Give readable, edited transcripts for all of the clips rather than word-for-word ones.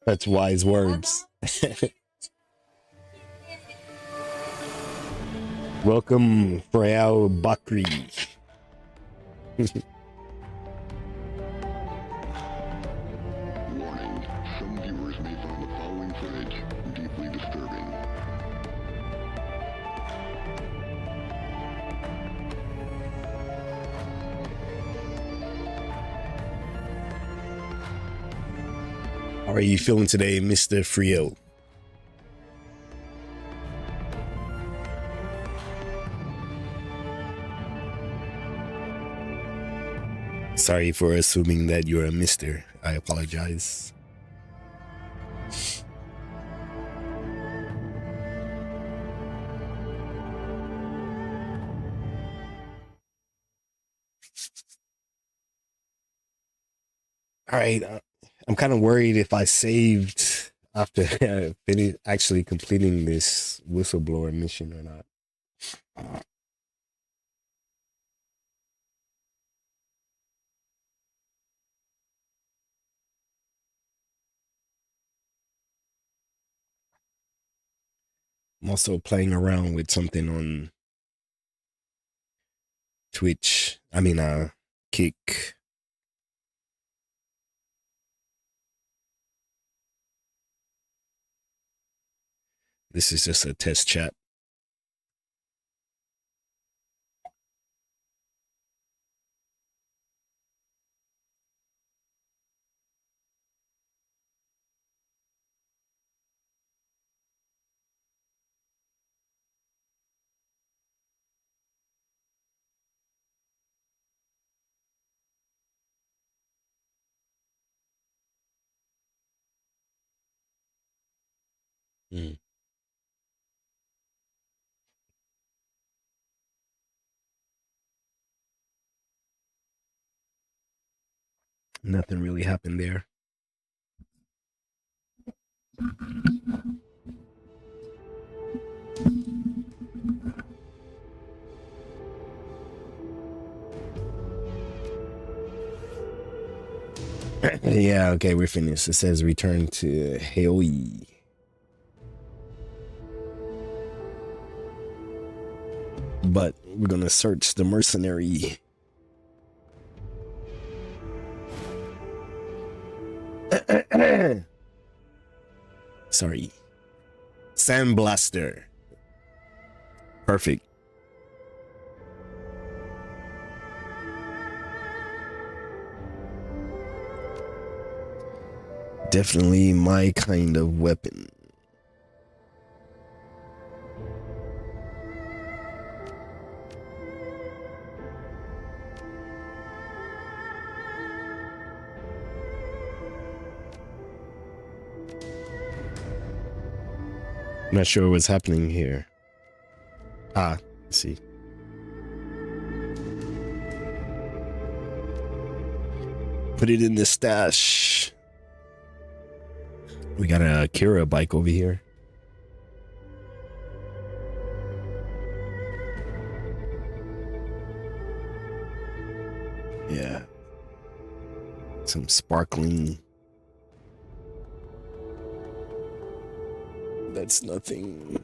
That's wise words. Welcome, Frayal Bakri. Warning, some viewers may find the following footage deeply disturbing. How are you feeling today, Mr. Frio? Sorry for assuming that you're a mister. I apologize. All right. I'm kind of worried if I saved after actually completing this whistleblower mission or not. I'm also playing around with something on Twitch. I mean, Kick. This is just a test chat. Nothing really happened there. Yeah, okay, we're finished. It says return to Haoi. But we're gonna search the mercenary. Sorry. Sandblaster. Perfect. Definitely my kind of weapon. I'm not sure what's happening here. Ah, let's see. Put it in the stash. We got a Kira bike over here. Yeah. Some sparkling. That's nothing.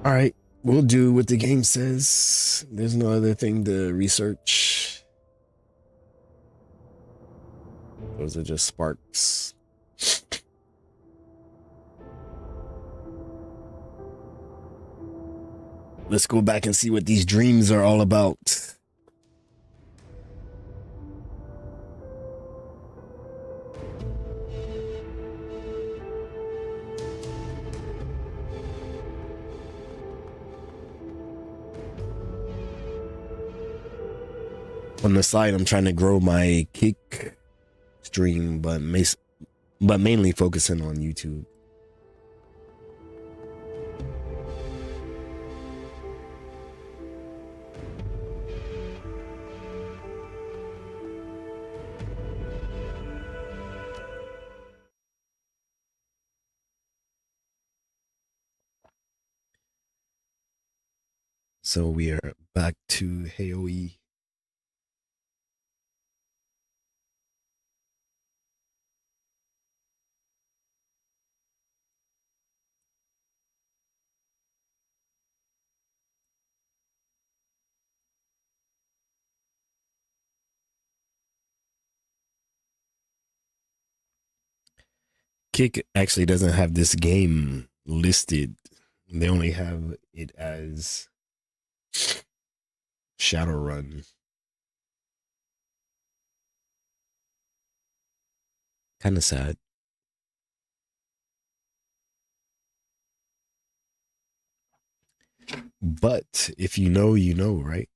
All right, we'll do what the game says. There's no other thing to research. Those are just sparks. Let's go back and see what these dreams are all about. On the side, I'm trying to grow my kick stream, but mainly focusing on YouTube. So we are back to Haoe. Kick actually doesn't have this game listed. They only have it as Shadowrun. Kind of sad. But if you know, you know, right?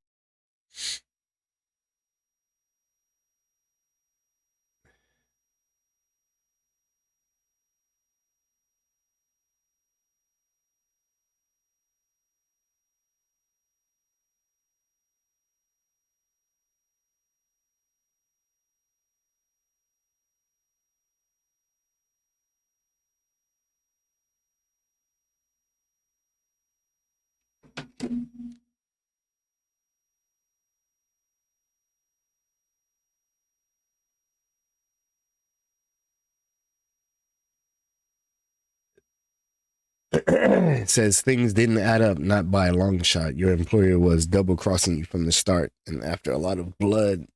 It says things didn't add up, not by a long shot. Your employer was double crossing you from the start, and after a lot of blood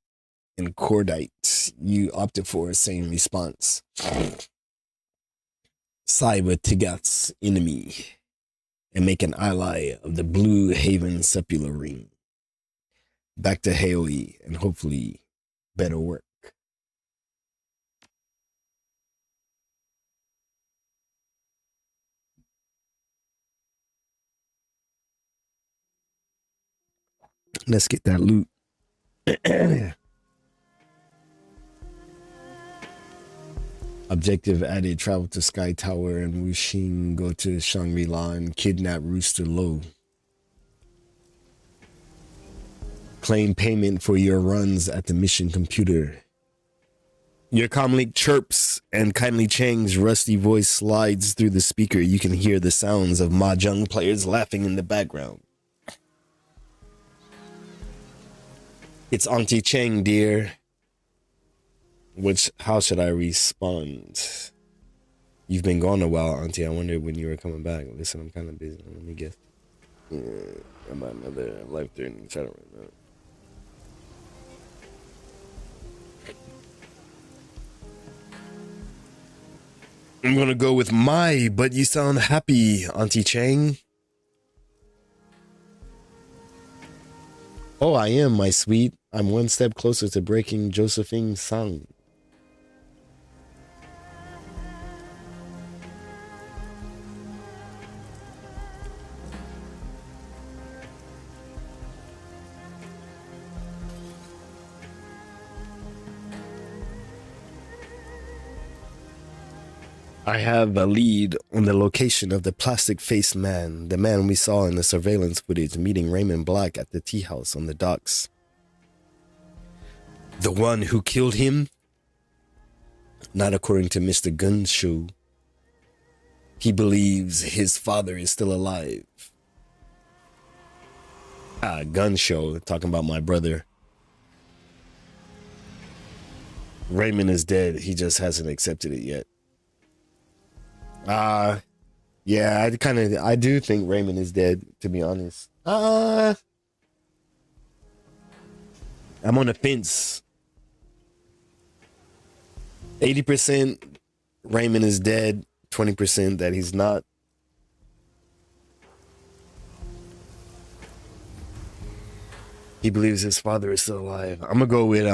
and cordite, you opted for a sane response. Cyber Tigat's enemy, and make an ally of the Blue Haven Sepulchre Ring. Back to Haoe, and hopefully better work. Let's get that loot. Objective added, travel to Sky Tower and Wuxing, go to Shangri-La and kidnap Rooster Low. Claim payment for your runs at the mission computer. Your comlink chirps and Kindly Chang's rusty voice slides through the speaker. You can hear the sounds of mahjong players laughing in the background. It's Auntie Chang, dear. How should I respond? You've been gone a while, Auntie. I wondered when you were coming back. Listen, I'm kind of busy. Let me guess. About another life-threatening Shadowrun. I'm gonna go with but you sound happy, Auntie Chang. Oh, I am, my sweet. I'm one step closer to breaking Josephine's song. I have a lead on the location of the plastic-faced man, the man we saw in the surveillance footage meeting Raymond Black at the tea house on the docks. The one who killed him? Not according to Mr. Gunshoe. He believes his father is still alive. Gunshoe, talking about my brother. Raymond is dead. He just hasn't accepted it yet. Yeah, I do think Raymond is dead, to be honest. I'm on the fence. 80% Raymond is dead, 20% that he's not. He believes his father is still alive. I'm gonna go with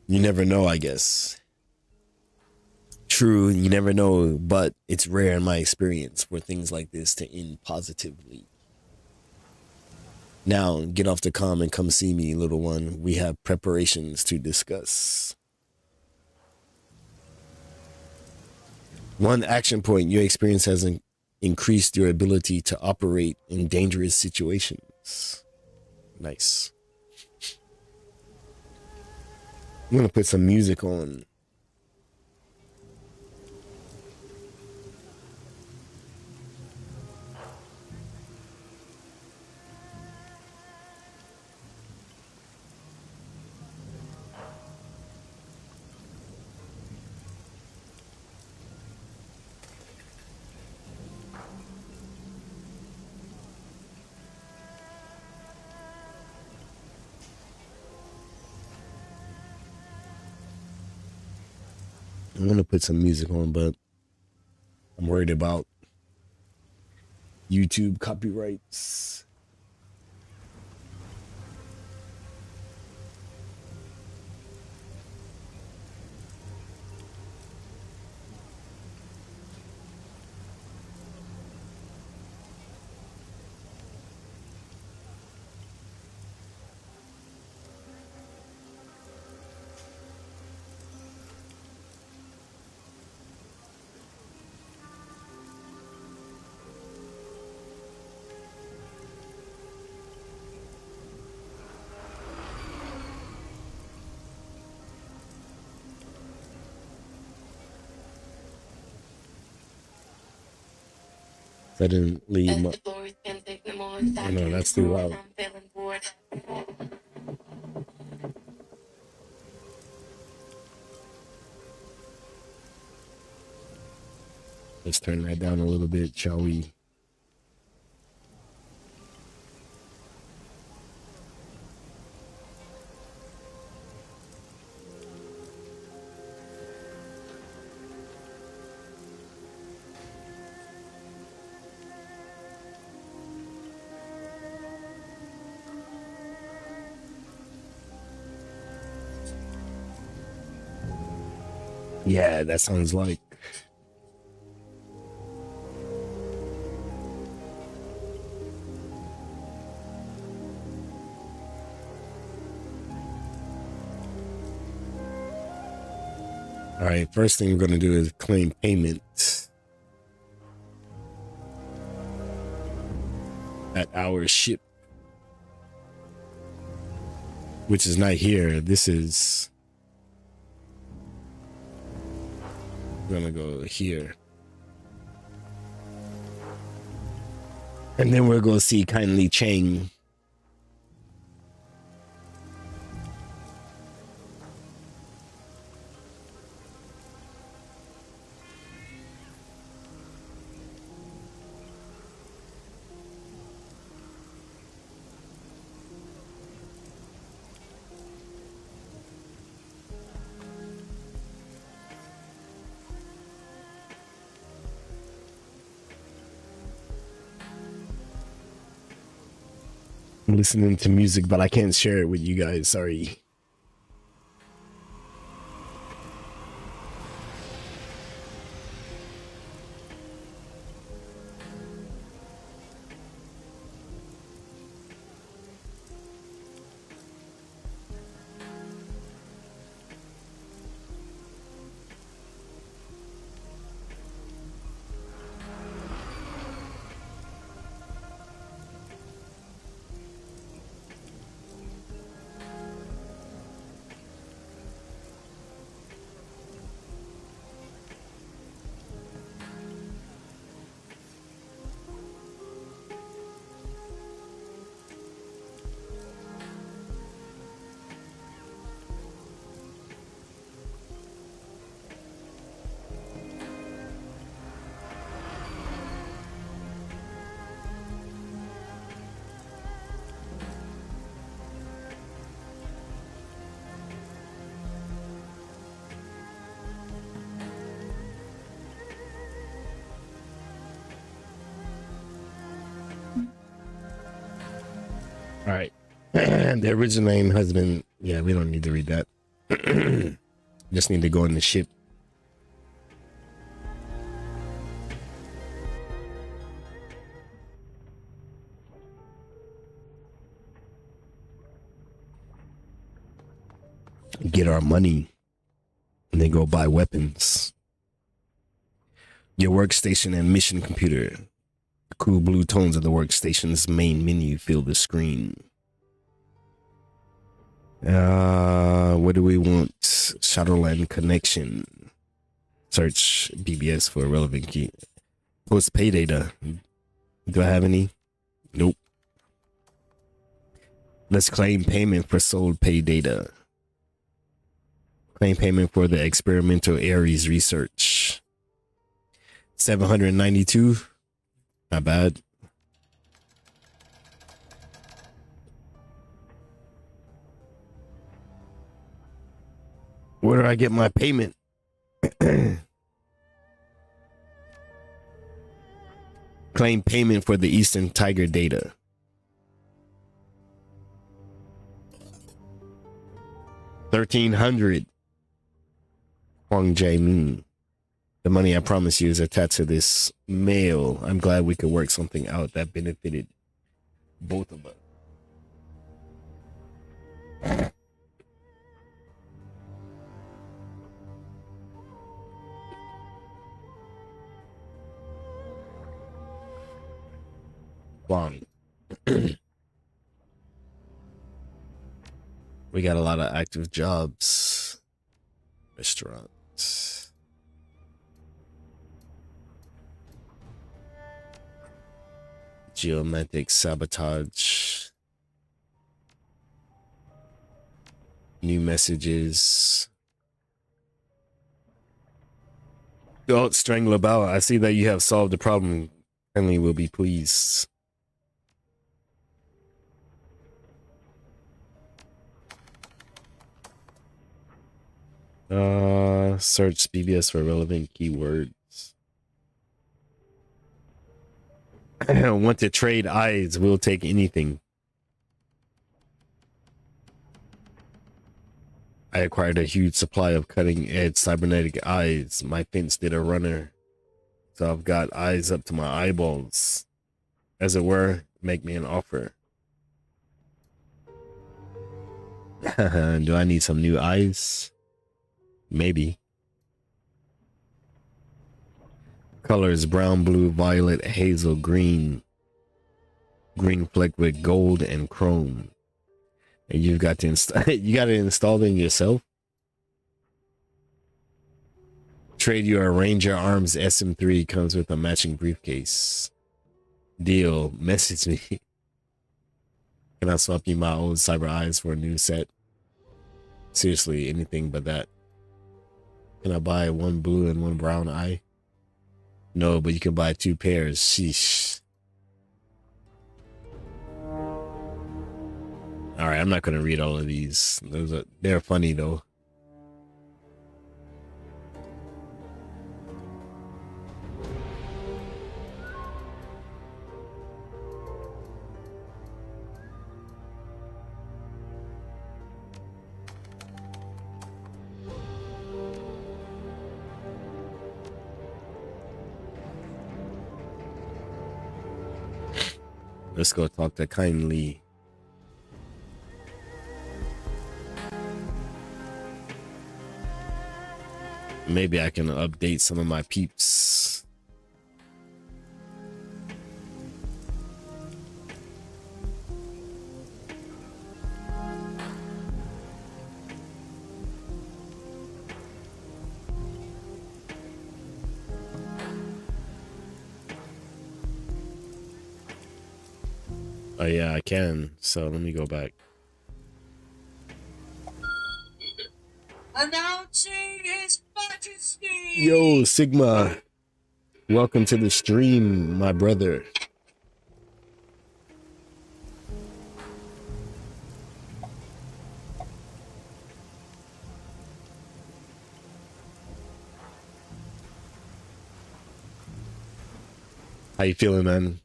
you never know, I guess. True, you never know, but it's rare in my experience for things like this to end positively. Now, get off the comm and come see me, little one. We have preparations to discuss. One action point, your experience has increased your ability to operate in dangerous situations. Nice. I'm gonna put some music on. I'm gonna put some music on, but I'm worried about YouTube copyrights. Suddenly, oh no, that's too loud. Let's turn that down a little bit, shall we? Yeah, that sounds like. All right, first thing we're going to do is claim payment at our ship, which is not here. This is going to go here. And then we're going to see Kindly Chang. I'm listening to music, but I can't share it with you guys. Sorry. All right. The original name has been. Yeah, we don't need to read that. Just need to go in the ship. Get our money. And then go buy weapons. Your workstation and mission computer. The cool blue tones of the workstation's main menu fill the screen. What do we want? Shadowrun connection. Search BBS for a relevant key. Post pay data. Do I have any? Nope. Let's claim payment for sold pay data. Claim payment for the experimental Ares research. 792. Not bad. Where do I get my payment? Claim payment for the Eastern Tiger data. $1,300. Huang Jae-min. The money I promise you is attached to this mail. I'm glad we could work something out that benefited both of us. Huang. We got a lot of active jobs. Restaurants. Geometric sabotage. New messages. Oh, Strangler Bow. I see that you have solved the problem. Kindly will be pleased. Search BBS for relevant keywords. Want to trade eyes? We'll take anything. I acquired a huge supply of cutting-edge cybernetic eyes. My fence did a runner, so I've got eyes up to my eyeballs. As it were, make me an offer. Do I need some new eyes? Maybe. Colors: brown, blue, violet, hazel, green. Green flecked with gold and chrome. And you've got to install. You got to install them yourself. Trade your Ranger Arms SM3 comes with a matching briefcase. Deal. Message me. Can I swap you my old cyber eyes for a new set? Seriously, anything but that. Can I buy one blue and one brown eye? No, but you can buy 2 pairs. Sheesh. All right, I'm not going to read all of these. They're funny though. Let's go talk to Kindly. Maybe I can update some of my peeps. Oh yeah, I can. So let me go back. Announcing His Majesty! Yo, Sigma. Welcome to the stream, my brother. How you feeling, man?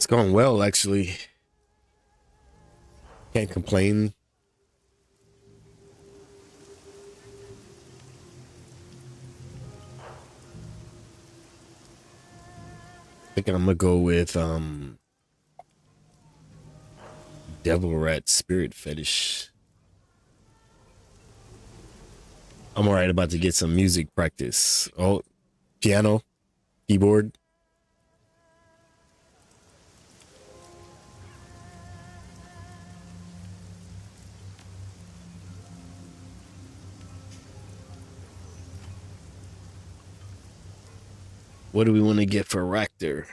going well, actually. Can't complain. I think I'm gonna go with Devil Rat Spirit Fetish. I'm alright about to get some music practice. Oh, piano, keyboard. What do we want to get for Ractor?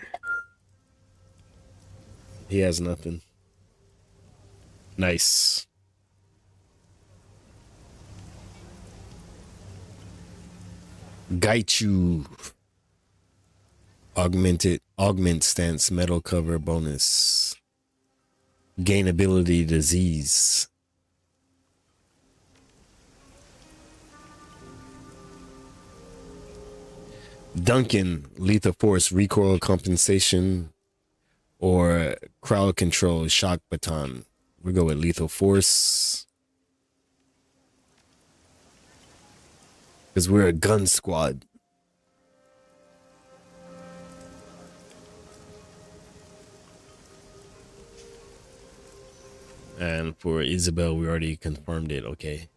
He has nothing. Nice. Gaichu. Augment stance metal cover bonus. Gain ability disease. Duncan, lethal force, recoil compensation, or crowd control, shock baton. We go with lethal force. Because we're a gun squad. And for Isabel, we already confirmed it. Okay.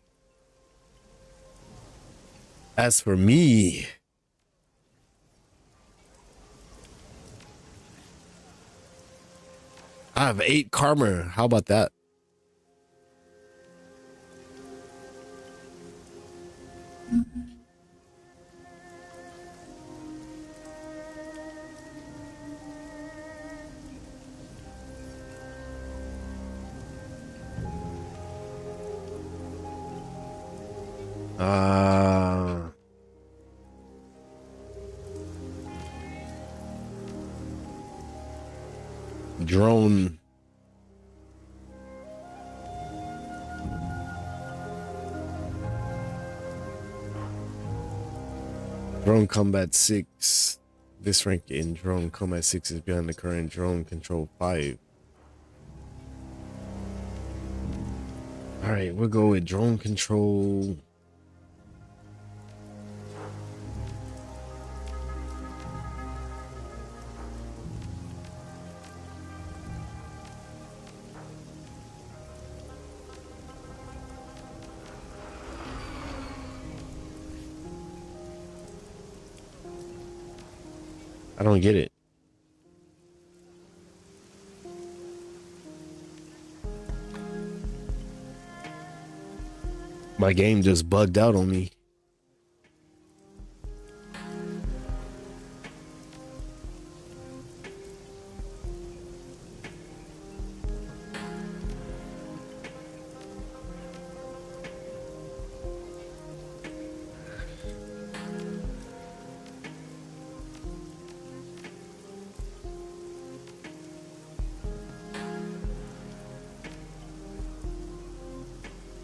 As for me, I have 8 karma. How about that? Drone. Drone combat 6. This rank in drone combat 6 is beyond the current drone control 5. All right, we'll go with drone control. I don't get it. My game just bugged out on me.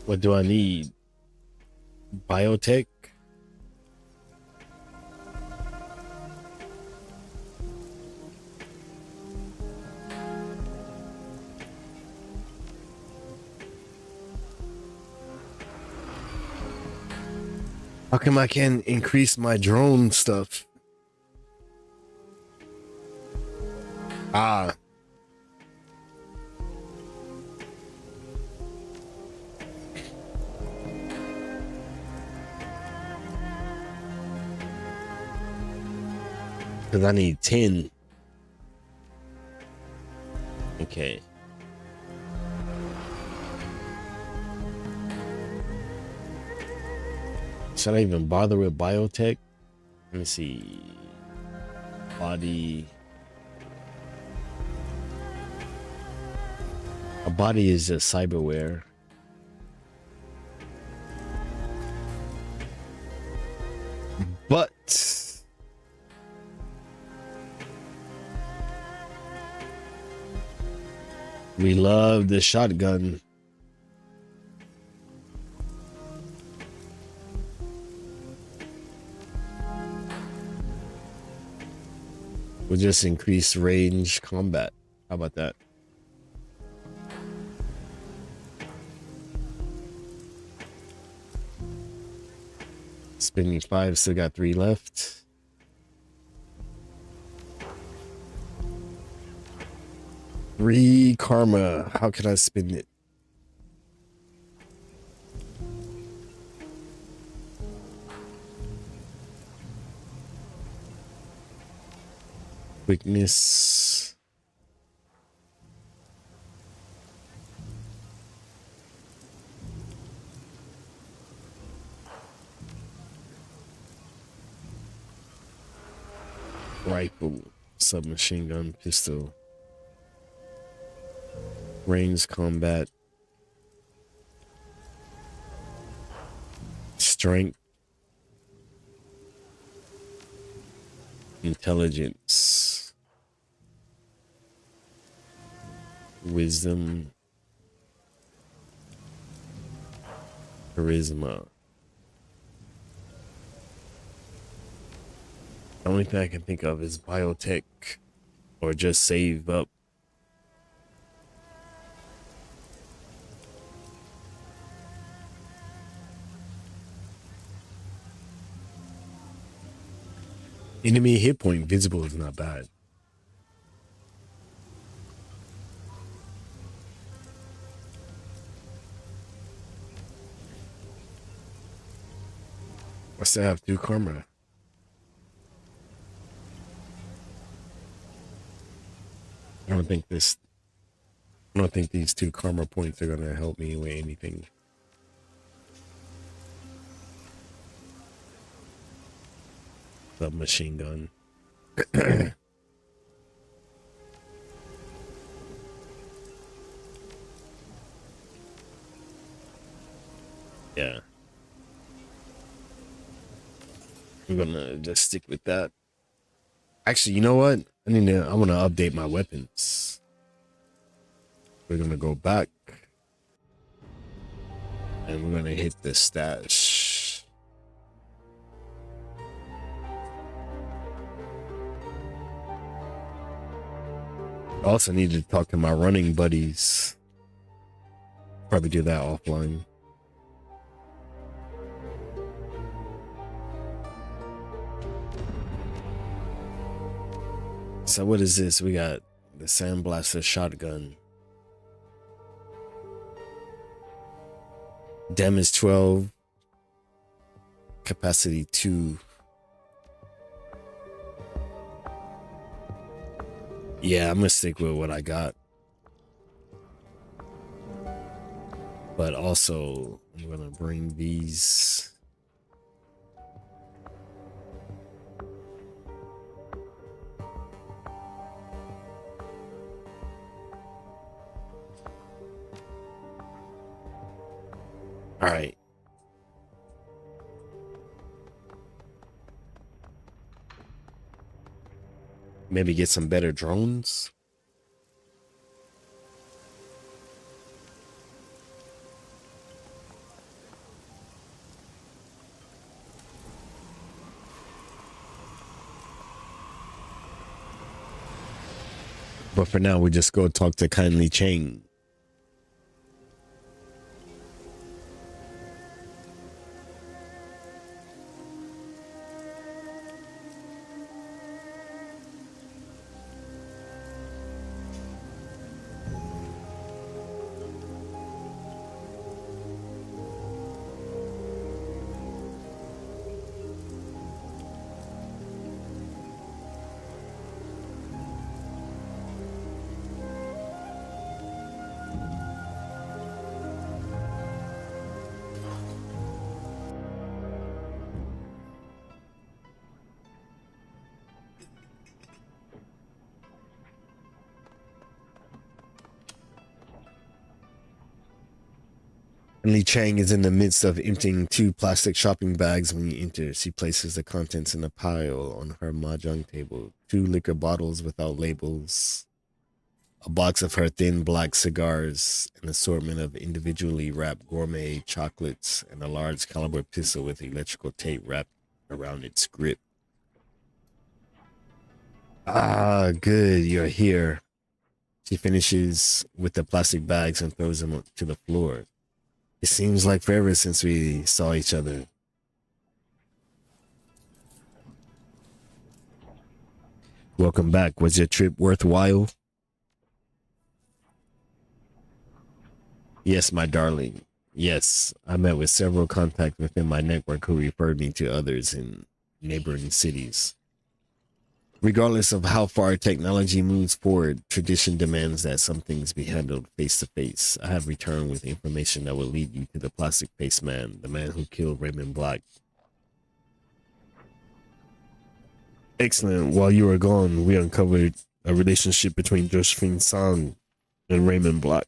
What do I need? Biotech? How come I can't increase my drone stuff? Ah. Because I need 10. Okay. Should I even bother with biotech? Let me see. Body. A body is just cyberware. But we love the shotgun. We'll just increase range combat. How about that? Spending 5, still got 3 left. Three karma. How can I spend it? Quickness. Rifle. Submachine gun, pistol. Range combat. Strength. Intelligence. Wisdom. Charisma. The only thing I can think of is biotech or just save up. Enemy hit point visible is not bad. I still have 2 karma. I don't think these 2 karma points are gonna help me with anything. Submachine gun. Yeah. I'm gonna just stick with that. Actually, you know what? I'm gonna update my weapons. We're gonna go back and we're gonna hit the stash. I also need to talk to my running buddies. Probably do that offline. So what is this? We got the Sandblaster shotgun. Damage 12. Capacity 2. Yeah, I'm gonna stick with what I got. But also, I'm gonna bring these. All right. Maybe get some better drones. But for now, we just go talk to Kindly Chang. Li Chang is in the midst of emptying 2 plastic shopping bags when you enter. She places the contents in a pile on her mahjong table. 2 liquor bottles without labels. A box of her thin black cigars. An assortment of individually wrapped gourmet chocolates. And a large caliber pistol with electrical tape wrapped around its grip. Ah, good. You're here. She finishes with the plastic bags and throws them to the floor. It seems like forever since we saw each other. Welcome back. Was your trip worthwhile? Yes, my darling. Yes, I met with several contacts within my network who referred me to others in neighboring cities. Regardless of how far technology moves forward, tradition demands that some things be handled face to face. I have returned with information that will lead you to the plastic face man, the man who killed Raymond Black. Excellent. While you were gone, we uncovered a relationship between Josephine Song and Raymond Black.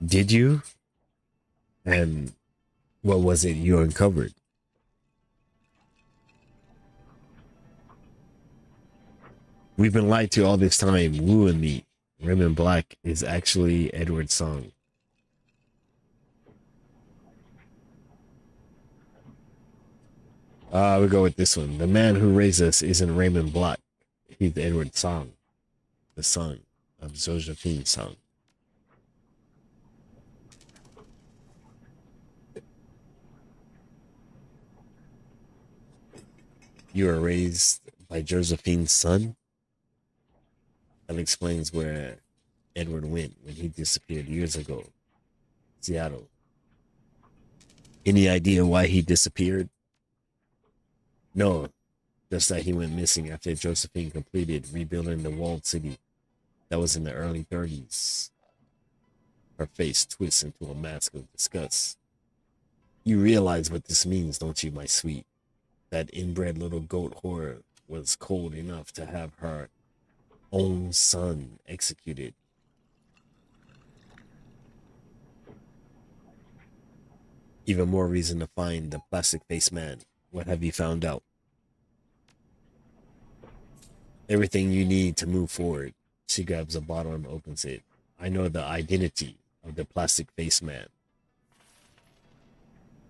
Did you? And what was it you uncovered? We've been lied to all this time. Wu and me. Raymond Black is actually Edward Song. We go with this one. The man who raised us isn't Raymond Black. He's Edward Song, the son of Josephine Song. You were raised by Josephine's son? That explains where Edward went when he disappeared years ago. Seattle. Any idea why he disappeared? No, just that he went missing after Josephine completed rebuilding the walled city. That was in the early 30s. Her face twists into a mask of disgust. You realize what this means, don't you, my sweet? That inbred little goat whore was cold enough to have her own son executed. Even more reason to find the plastic face man. What have you found out? Everything you need to move forward. She grabs a bottle and opens it. I know the identity of the plastic face man.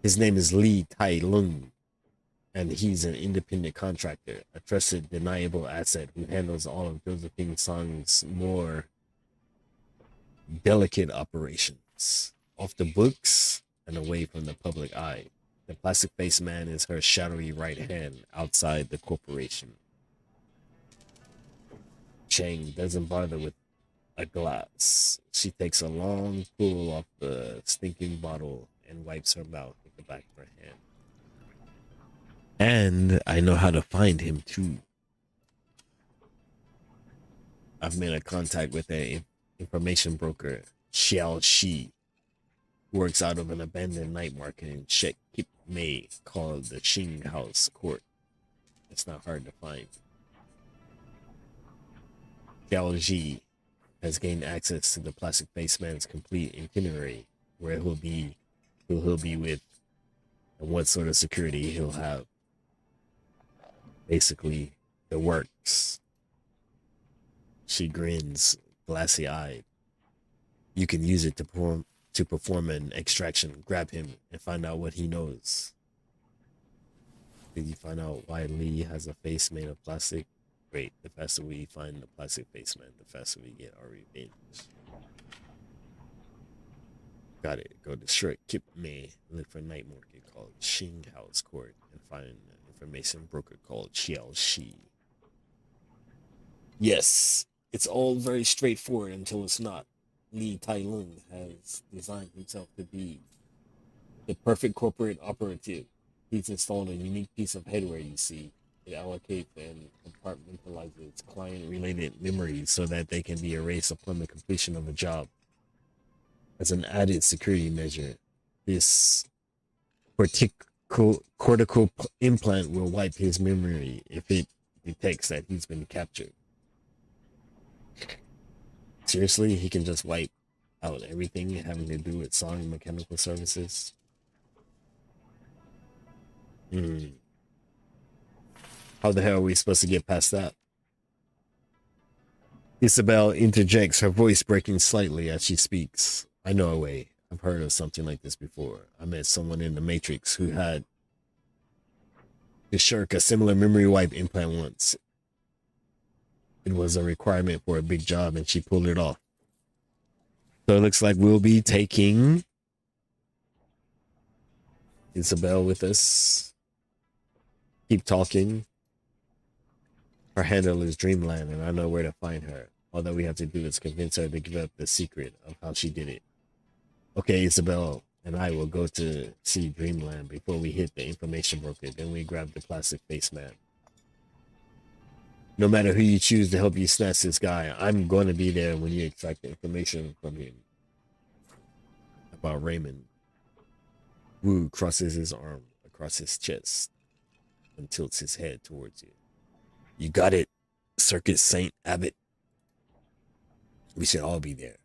His name is Lee Tai Lung, and he's an independent contractor, a trusted, deniable asset who handles all of Josephine Song's more delicate operations. Off the books and away from the public eye. The plastic face man is her shadowy right hand outside the corporation. Chang doesn't bother with a glass. She takes a long pull off the stinking bottle and wipes her mouth with the back of her hand. And I know how to find him too. I've made a contact with an information broker, Xiao Shi, who works out of an abandoned night market in Shek Kip Mei called the Qing House Court. It's not hard to find. Xiao Ji has gained access to the plastic face man's complete itinerary, where he'll be, who he'll be with, and what sort of security he'll have. Basically, the works. She grins, glassy-eyed. You can use it to perform an extraction. Grab him and find out what he knows. Did you find out why Lee has a face made of plastic? Great. The faster we find the plastic face man, the faster we get our revenge. Got it. Go to Short Kip May, look for a night market called Qing House Court, and find an information broker called Xiao Shi. Yes, it's all very straightforward until it's not. Lee Tai Lung has designed himself to be the perfect corporate operative. He's installed a unique piece of hardware, you see. It allocates and compartmentalizes client-related memories so that they can be erased upon the completion of a job. As an added security measure, this cortical implant will wipe his memory if it detects that he's been captured. Seriously, he can just wipe out everything having to do with Song Mechanical Services? How the hell are we supposed to get past that? Isabel interjects, her voice breaking slightly as she speaks. I know a way. I've heard of something like this before. I met someone in the Matrix who had to shirk a similar memory wipe implant once. It was a requirement for a big job and she pulled it off. So it looks like we'll be taking Isabel with us. Keep talking. Her handle is Dreamland and I know where to find her. All that we have to do is convince her to give up the secret of how she did it. Okay, Isabel and I will go to see Dreamland before we hit the information broker. Then we grab the plastic face man. No matter who you choose to help you snatch this guy, I'm going to be there when you extract the information from him. About Raymond. Wu crosses his arm across his chest and tilts his head towards you. You got it, Circus Saint Abbott. We should all be there.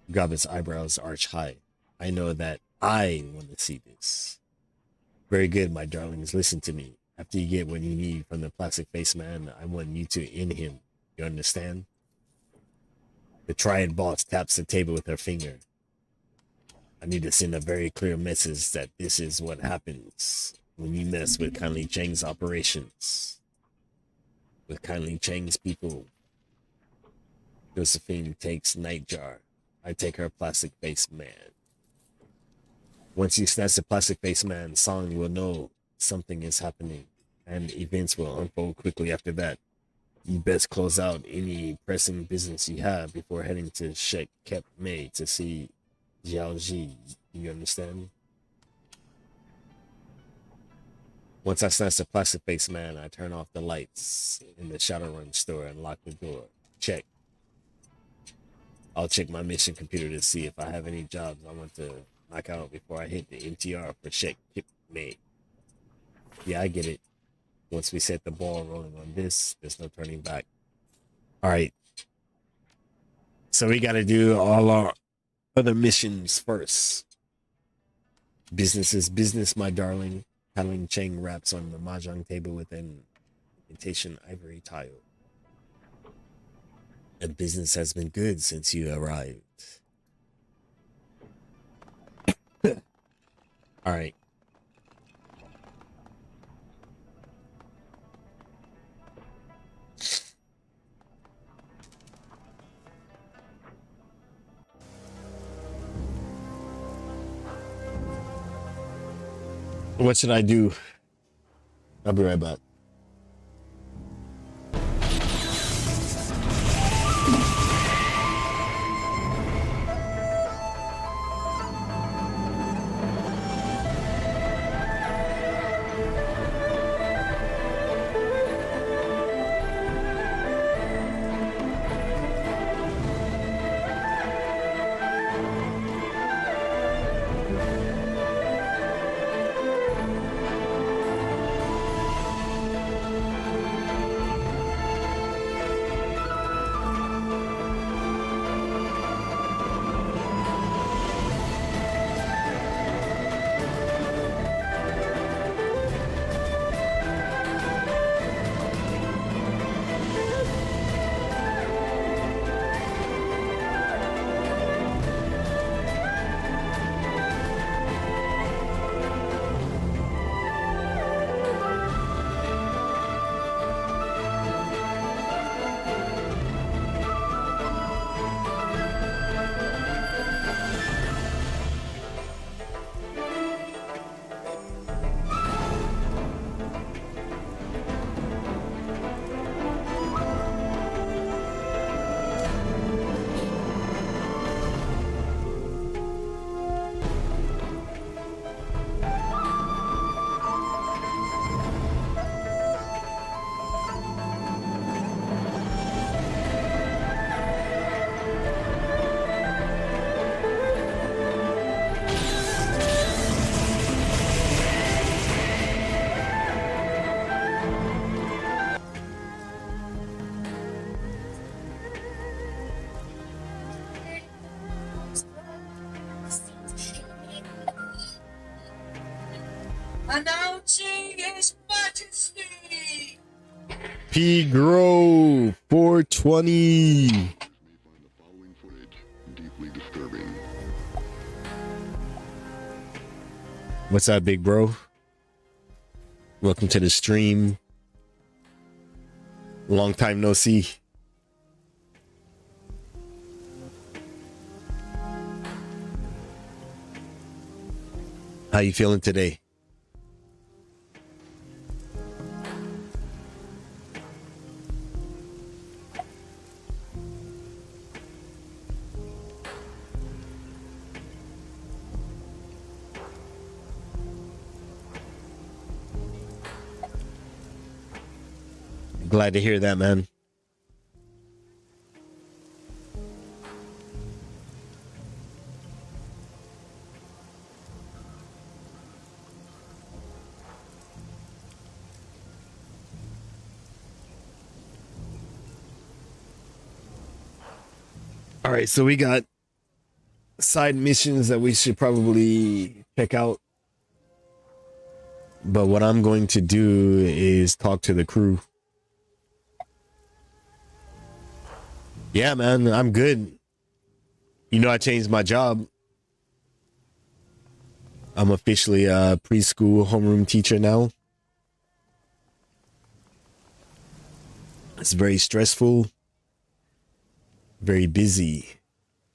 Gobbet's eyebrows arch high. I know that I want to see this. Very good, my darlings. Listen to me. After you get what you need from the plastic face man, I want you to end him. You understand? The Triad boss taps the table with her finger. I need to send a very clear message that this is what happens when you mess with Kindly Chang's operations. With Kindly Chang's people. Josephine takes Nightjar. I take her plastic face man. Once you snatch the plastic face man, Song will know something is happening, and events will unfold quickly after that. You best close out any pressing business you have before heading to Shek Kep Mei to see Jiao Ji. You understand? Once I snatch the plastic face man, I turn off the lights in the Shadowrun store and lock the door. Check. I'll check my mission computer to see if I have any jobs I want to knock out before I hit the MTR for Shek Kep Mei. Yeah, I get it. Once we set the ball rolling on this, there's no turning back. All right. So we got to do all our other missions first. Business is business, my darling. Paddling Cheng raps on the mahjong table with an imitation ivory tile. And business has been good since you arrived. All right. What should I do? I'll be right back. Announcing His Majesty! P. Grove 420. May find the following footage deeply disturbing. What's up, big bro? Welcome to the stream. Long time no see. How you feeling today? Glad to hear that, man. All right, so we got side missions that we should probably check out. But what I'm going to do is talk to the crew. Yeah, man, I'm good. You know, I changed my job. I'm officially a preschool homeroom teacher now. It's very stressful, very busy,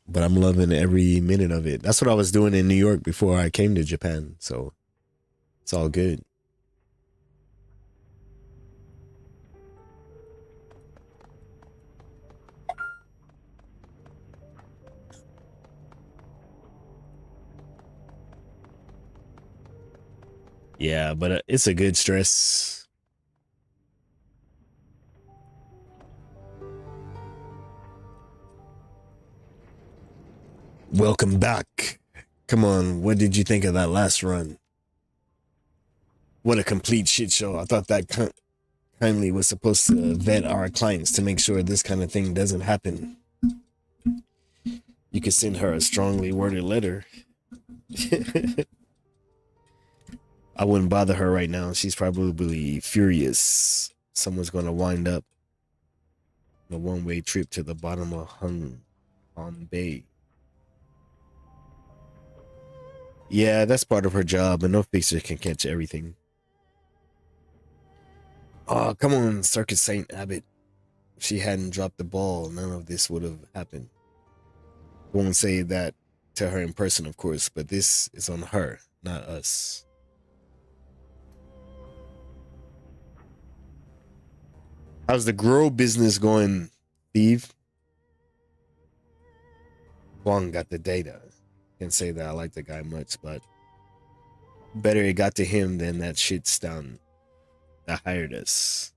but I'm loving every minute of it. That's what I was doing in New York before I came to Japan, so it's all good. Yeah, but it's a good stress. Welcome back. Come on, what did you think of that last run? What a complete shit show. I thought that kindly was supposed to vet our clients to make sure this kind of thing doesn't happen. You could send her a strongly worded letter. I wouldn't bother her right now. She's probably furious. Someone's going to wind up the one-way trip to the bottom of Hung Bay. Yeah, that's part of her job, and no fixer can catch everything. Oh, come on, Circus Saint Abbott. If she hadn't dropped the ball, none of this would have happened. I won't say that to her in person, of course, but this is on her, not us. How's the grow business going, Steve? Wong got the data. Can't say that I like the guy much, but better it got to him than that shit's down that hired us.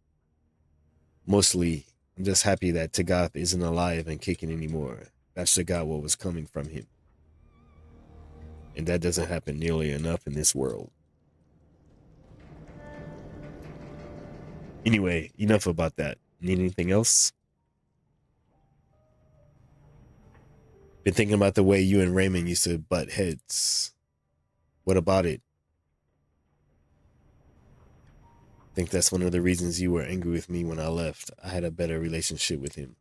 Mostly, I'm just happy that Tagath isn't alive and kicking anymore. That shit got what was coming from him. And that doesn't happen nearly enough in this world. Anyway, enough about that. Need anything else? Been thinking about the way you and Raymond used to butt heads. What about it? Think that's one of the reasons you were angry with me when I left. I had a better relationship with him.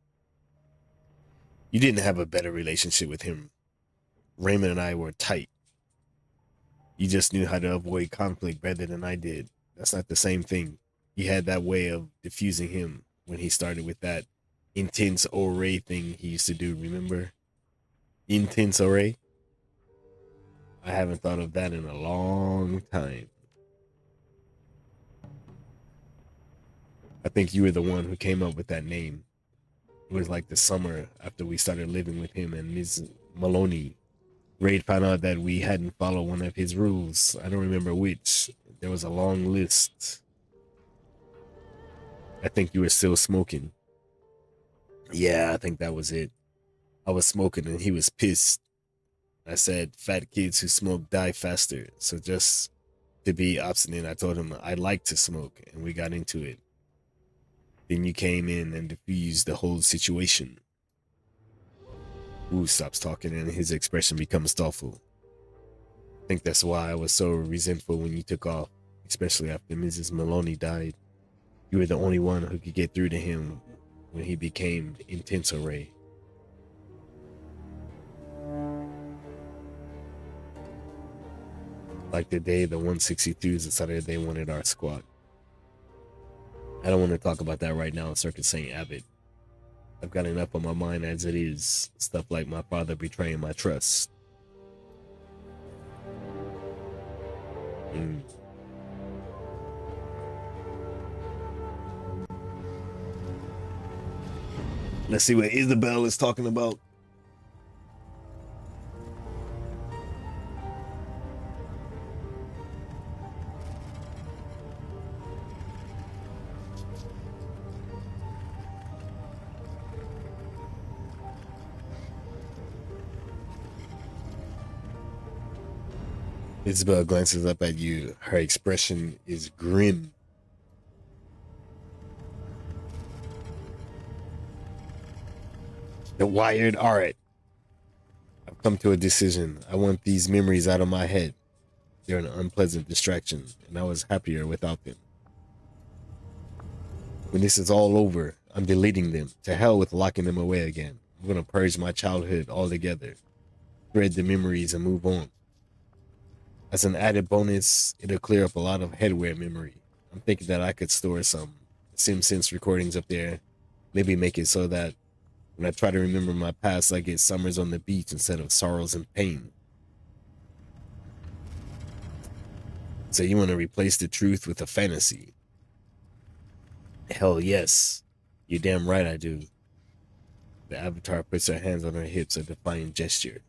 You didn't have a better relationship with him. Raymond and I were tight. You just knew how to avoid conflict better than I did. That's not the same thing. You had that way of diffusing him when he started with that intense array thing he used to do, remember? Intense array? I haven't thought of that in a long time. I think you were the one who came up with that name. It was like the summer after we started living with him and Ms. Maloney. Raid found out that we hadn't followed one of his rules. I don't remember which. There was a long list. I think you were still smoking. Yeah, I think that was it. I was smoking and he was pissed. I said, fat kids who smoke die faster. So just to be obstinate, I told him I like to smoke and we got into it. Then you came in and diffused the whole situation. Wu stops talking and his expression becomes thoughtful. I think that's why I was so resentful when you took off, especially after Mrs. Maloney died. You were the only one who could get through to him when he became intense array. Like the day the 162s decided they wanted our squad. I don't want to talk about that right now in Circus St. Abbott. I've got enough on my mind as it is. Stuff like my father betraying my trust. Let's see what Isabel is talking about. Isabel glances up at you. Her expression is grim. The Wired, all right. I've come to a decision. I want these memories out of my head. They're an unpleasant distraction, and I was happier without them. When this is all over, I'm deleting them. To hell with locking them away again. I'm going to purge my childhood altogether. Thread the memories and move on. As an added bonus, it'll clear up a lot of headwear memory. I'm thinking that I could store some SimSense recordings up there. Maybe make it so that when I try to remember my past, I get summers on the beach instead of sorrows and pain. So you want to replace the truth with a fantasy? Hell yes. You're damn right I do. The avatar puts her hands on her hips, a defiant gesture.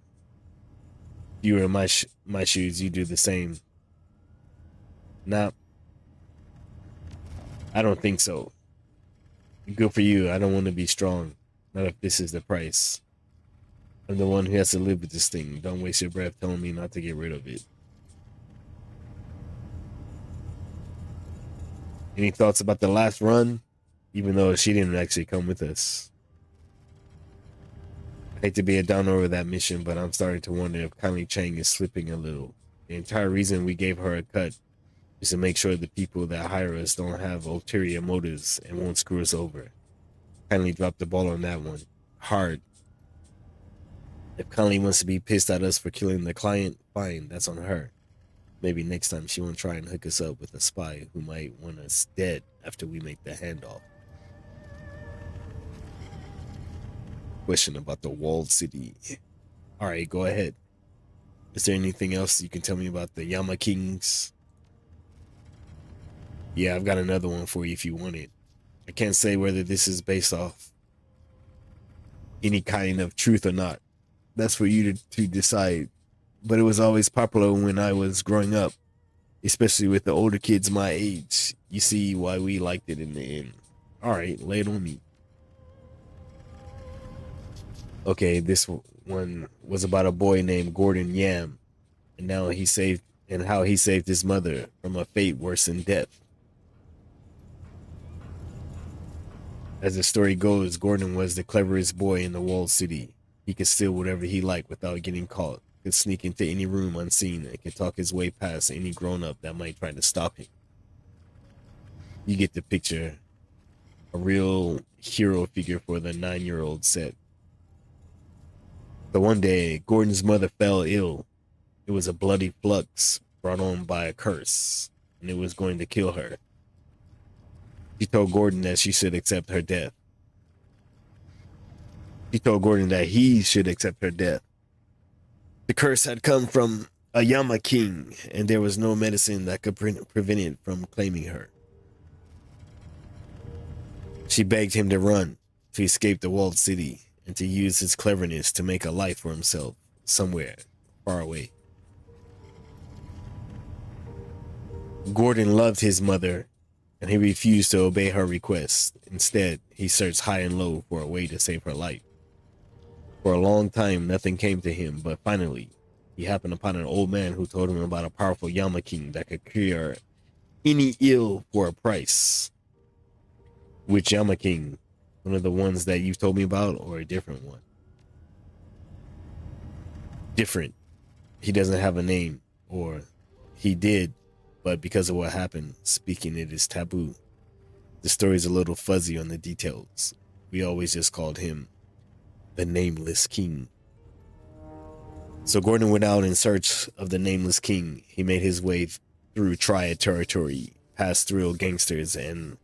If you were in my shoes, you do the same. Nah, I don't think so. Good for you. I don't want to be strong. Not if this is the price. I'm the one who has to live with this thing. Don't waste your breath telling me not to get rid of it. Any thoughts about the last run? Even though she didn't actually come with us. I hate to be a downer over that mission, but I'm starting to wonder if Kylie Chang is slipping a little. The entire reason we gave her a cut is to make sure the people that hire us don't have ulterior motives and won't screw us over. Kindly dropped the ball on that one. Hard. If Kylie wants to be pissed at us for killing the client, fine, that's on her. Maybe next time she won't try and hook us up with a spy who might want us dead after we make the handoff. Question about the walled city. Alright, go ahead. Is there anything else you can tell me about the Yama Kings? Yeah, I've got another one for you if you want it. I can't say whether this is based off any kind of truth or not. That's for you to decide. But it was always popular when I was growing up, especially with the older kids my age. You see why we liked it in the end. Alright, lay it on me. Okay, this one was about a boy named Gordon Yam, and how he saved his mother from a fate worse than death. As the story goes, Gordon was the cleverest boy in the walled city. He could steal whatever he liked without getting caught, could sneak into any room unseen, and could talk his way past any grown-up that might try to stop him. You get the picture. A real hero figure for the 9-year-old set. So one day, Gordon's mother fell ill. It was a bloody flux brought on by a curse, and it was going to kill her. She told Gordon that she should accept her death. She told Gordon that he should accept her death. The curse had come from a Yama King, and there was no medicine that could prevent it from claiming her. She begged him to run, to escape the walled city, and to use his cleverness to make a life for himself somewhere far away. Gordon loved his mother, and he refused to obey her request. Instead, he searched high and low for a way to save her life. For a long time, nothing came to him, but finally, he happened upon an old man who told him about a powerful Yama King that could cure any ill for a price. Which Yama King? One of the ones that you've told me about, or a different one? Different. He doesn't have a name, or he did, but because of what happened, speaking it is taboo. The story's a little fuzzy on the details. We always just called him the Nameless King. So Gordon went out in search of the Nameless King. He made his way through Triad territory, past thrill gangsters and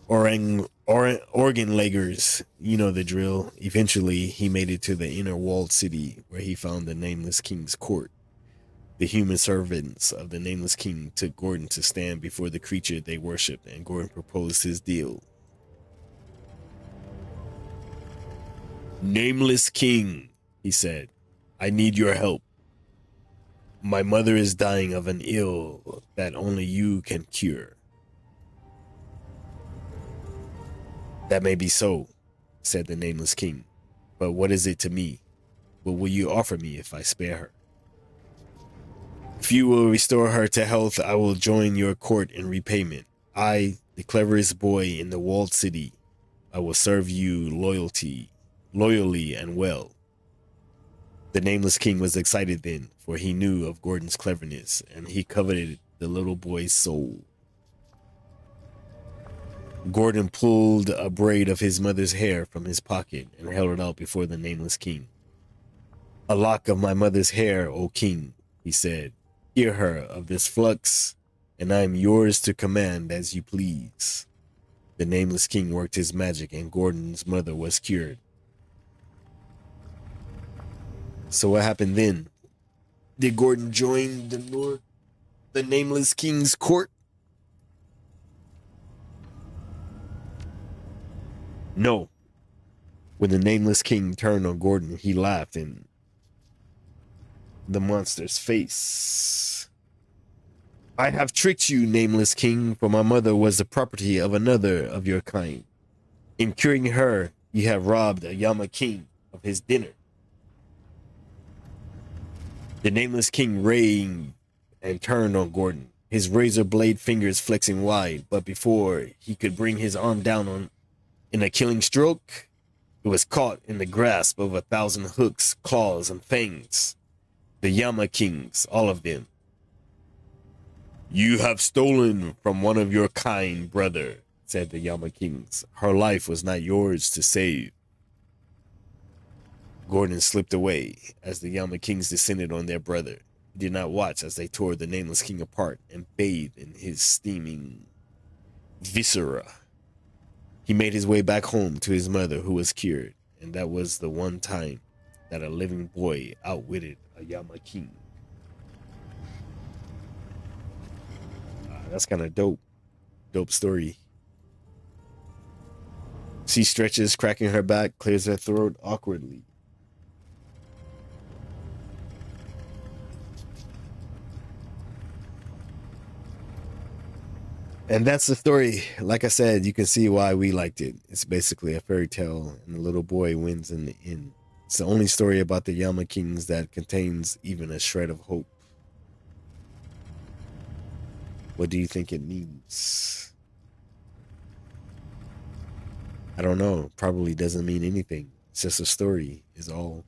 organ leggers. You know the drill. Eventually, he made it to the inner walled city where he found the Nameless King's court. The human servants of the Nameless King took Gordon to stand before the creature they worshipped, and Gordon proposed his deal. Nameless King, he said, I need your help. My mother is dying of an ill that only you can cure. That may be so, said the Nameless King, but what is it to me? What will you offer me if I spare her? If you will restore her to health, I will join your court in repayment. I, the cleverest boy in the walled city, I will serve you loyally and well. The Nameless King was excited then, for he knew of Gordon's cleverness, and he coveted the little boy's soul. Gordon pulled a braid of his mother's hair from his pocket and held it out before the Nameless King. A lock of my mother's hair, O king, he said. Hear her of this flux, and I am yours to command as you please. The Nameless King worked his magic, and Gordon's mother was cured. So what happened then? Did Gordon join the Nameless King's court? No. When the Nameless King turned on Gordon, he laughed in the monster's face. I have tricked you, Nameless King, for my mother was the property of another of your kind. In curing her, you have robbed a Yama King of his dinner. The Nameless King raved and turned on Gordon, his razor blade fingers flexing wide, but before he could bring his arm down in a killing stroke, it was caught in the grasp of 1,000 hooks, claws, and fangs. The Yama Kings, all of them. You have stolen from one of your kind, brother, said the Yama Kings. Her life was not yours to save. Gordon slipped away as the Yama Kings descended on their brother. He did not watch as they tore the Nameless King apart and bathed in his steaming viscera. He made his way back home to his mother, who was cured, and that was the one time that a living boy outwitted a Yama King. That's kind of dope. Dope story. She stretches, cracking her back, clears her throat awkwardly. And that's the story. Like I said, you can see why we liked it. It's basically a fairy tale, and the little boy wins in the end. It's the only story about the Yama Kings that contains even a shred of hope. What do you think it means? I don't know. Probably doesn't mean anything. It's just a story, is all.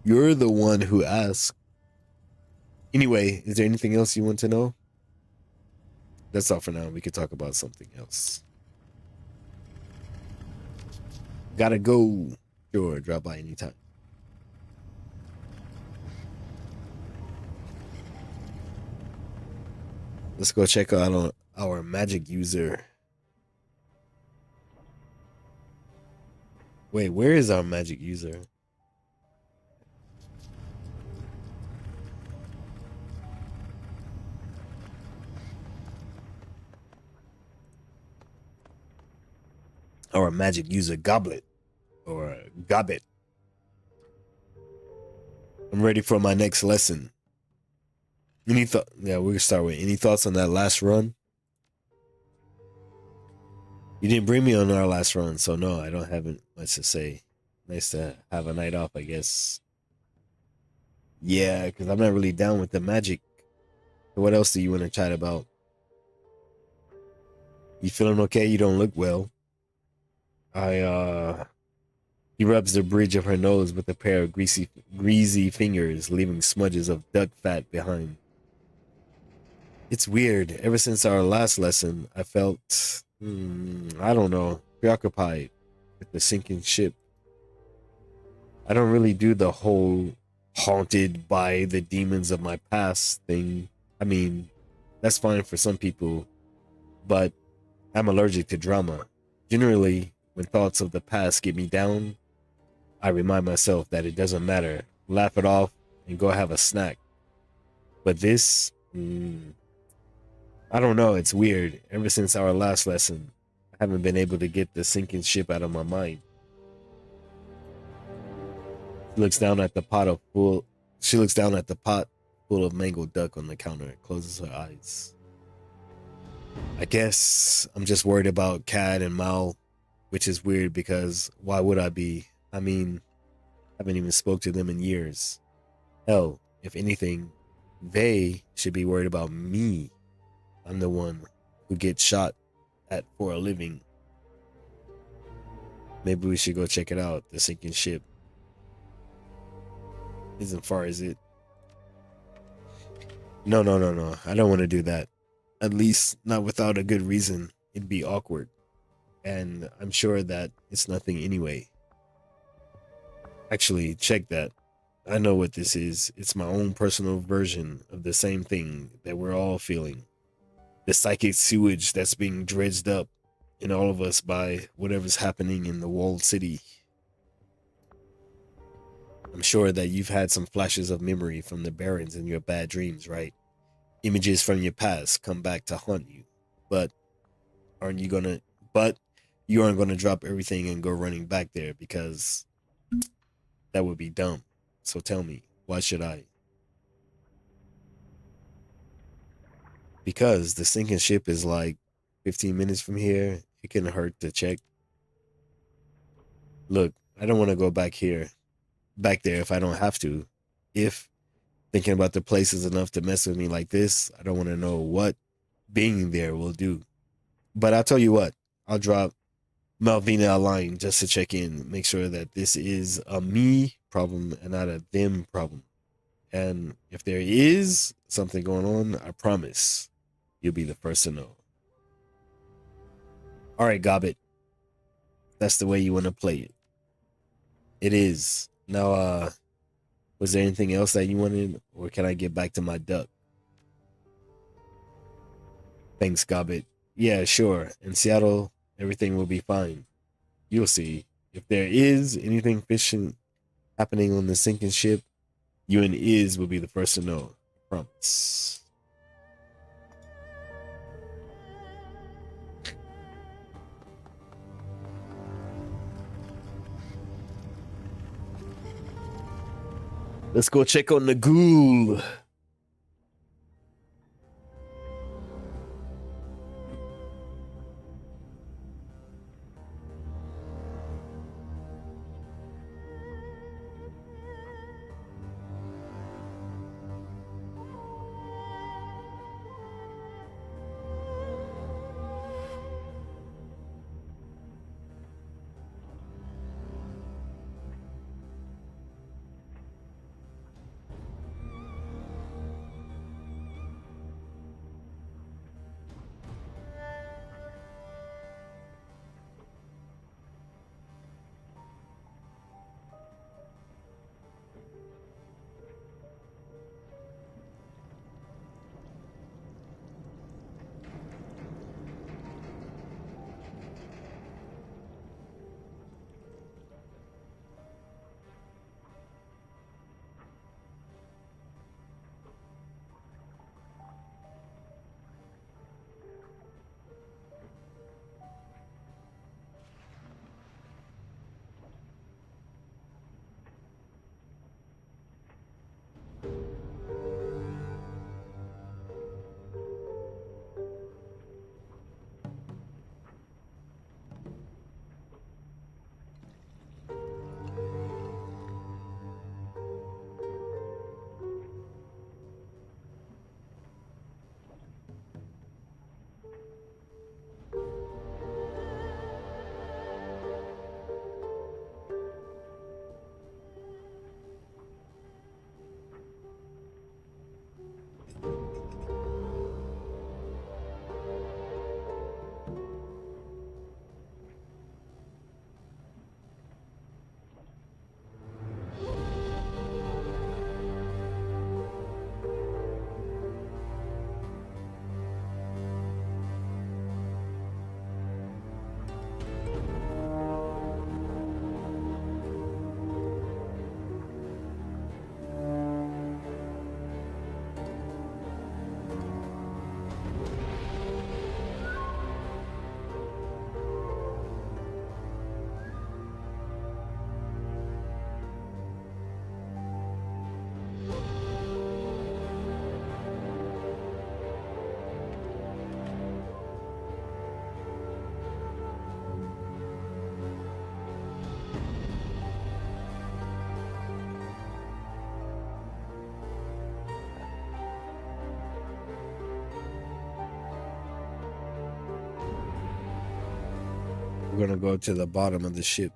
You're the one who asked. Anyway, is there anything else you want to know? That's all for now. We could talk about something else. Gotta go. Sure, drop by anytime. Let's go check out our magic user. Wait, where is our magic user? Our magic user Goblet or Gobbet. I'm ready for my next lesson. Any thought? Yeah, we're gonna start with any thoughts on that last run? You didn't bring me on our last run, so no, I don't have much to say. Nice to have a night off, I guess. Yeah, because I'm not really down with the magic. What else do you want to chat about? You feeling okay? You don't look well. He rubs the bridge of her nose with a pair of greasy fingers, leaving smudges of duck fat behind. It's weird. Ever since our last lesson, I felt, I don't know, preoccupied with the sinking ship. I don't really do the whole haunted by the demons of my past thing. I mean, that's fine for some people, but I'm allergic to drama. Generally, when thoughts of the past get me down, I remind myself that it doesn't matter. Laugh it off and go have a snack. But this, I don't know. It's weird. Ever since our last lesson, I haven't been able to get the sinking ship out of my mind. She looks down at the pot full of mangled duck on the counter and closes her eyes. I guess I'm just worried about Cad and Mal, which is weird because why would I be? I mean, I haven't even spoke to them in years. Hell, if anything, they should be worried about me. I'm the one who gets shot at for a living. Maybe we should go check it out. The sinking ship isn't far, is it? No. I don't want to do that. At least not without a good reason. It'd be awkward. And I'm sure that it's nothing anyway. Actually, check that. I know what this is. It's my own personal version of the same thing that we're all feeling. The psychic sewage that's being dredged up in all of us by whatever's happening in the walled city. I'm sure that you've had some flashes of memory from the Barrens in your bad dreams, right? Images from your past come back to haunt you. But you aren't gonna drop everything and go running back there because that would be dumb. So tell me, why should I? Because the sinking ship is like 15 minutes from here. It couldn't hurt to check. Look, I don't want to go back there if I don't have to. If thinking about the place is enough to mess with me like this, I don't want to know what being there will do. But I'll tell you what, I'll drop Malvina a line just to check in, make sure that this is a me problem and not a them problem. And if there is something going on, I promise you'll be the first to know. All right, Gobbit. That's the way you want to play it. It is. Now, was there anything else that you wanted, or can I get back to my duck? Thanks, Gobbit. Yeah, sure. In Seattle, everything will be fine. You'll see. If there is anything fishy happening on the sinking ship, you and Iz will be the first to know. I promise. Let's go check on the ghoul. We're gonna go to the bottom of the ship.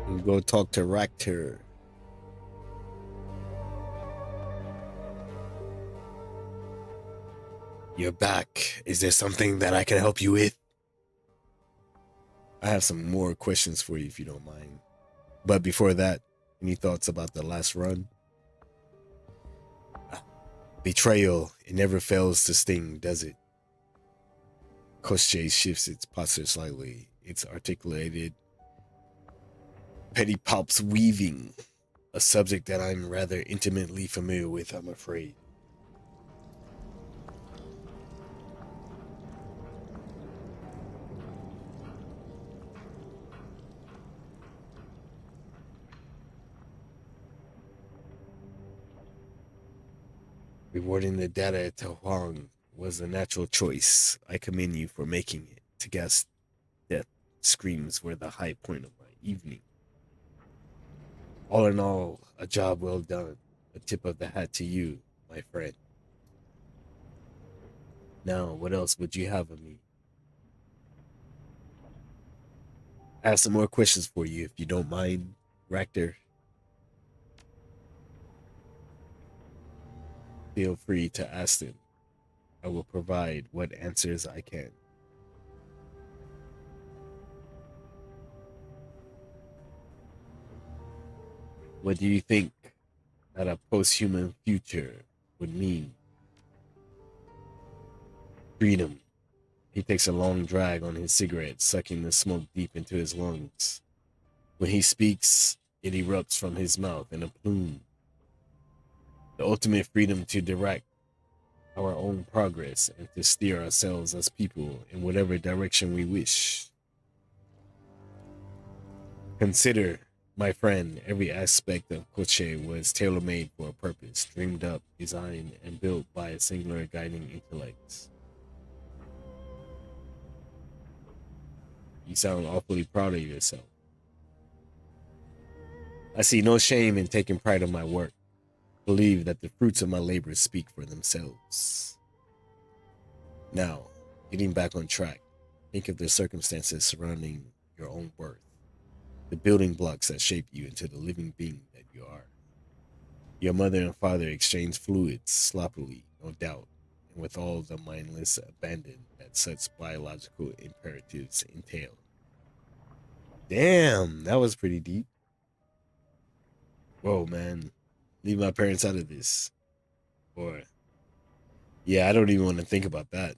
And go talk to Ractor. You're back. Is there something that I can help you with? I have some more questions for you if you don't mind. But before that, any thoughts about the last run? Betrayal, it never fails to sting, does it? Koschei shifts its posture slightly. It's articulated, petty palps weaving, a subject that I'm rather intimately familiar with, I'm afraid. Rewarding the data to Huang was a natural choice. I commend you for making it. To guess death screams were the high point of my evening. All in all, a job well done. A tip of the hat to you, my friend. Now, what else would you have of me? I have some more questions for you, if you don't mind, Ractor. Feel free to ask them. I will provide what answers I can. What do you think that a post-human future would mean? Freedom. He takes a long drag on his cigarette, sucking the smoke deep into his lungs. When he speaks, it erupts from his mouth in a plume. The ultimate freedom to direct our own progress and to steer ourselves as people in whatever direction we wish. Consider, my friend, every aspect of Koche was tailor-made for a purpose, dreamed up, designed, and built by a singular guiding intellect. You sound awfully proud of yourself. I see no shame in taking pride in my work. Believe that the fruits of my labor speak for themselves. Now, getting back on track, think of the circumstances surrounding your own birth, the building blocks that shape you into the living being that you are. Your mother and father exchanged fluids sloppily, no doubt, and with all the mindless abandon that such biological imperatives entail. Damn, that was pretty deep. Whoa, man. Leave my parents out of this. Or, yeah, I don't even want to think about that.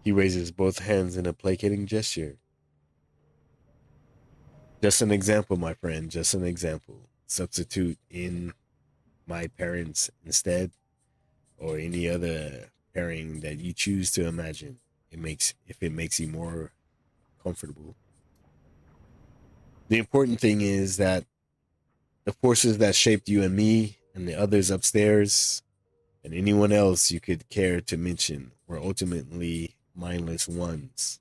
He raises both hands in a placating gesture. Just an example, my friend, just an example. Substitute in my parents instead, or any other pairing that you choose to imagine. If it makes you more comfortable. The important thing is that the forces that shaped you and me and the others upstairs and anyone else you could care to mention were ultimately mindless ones.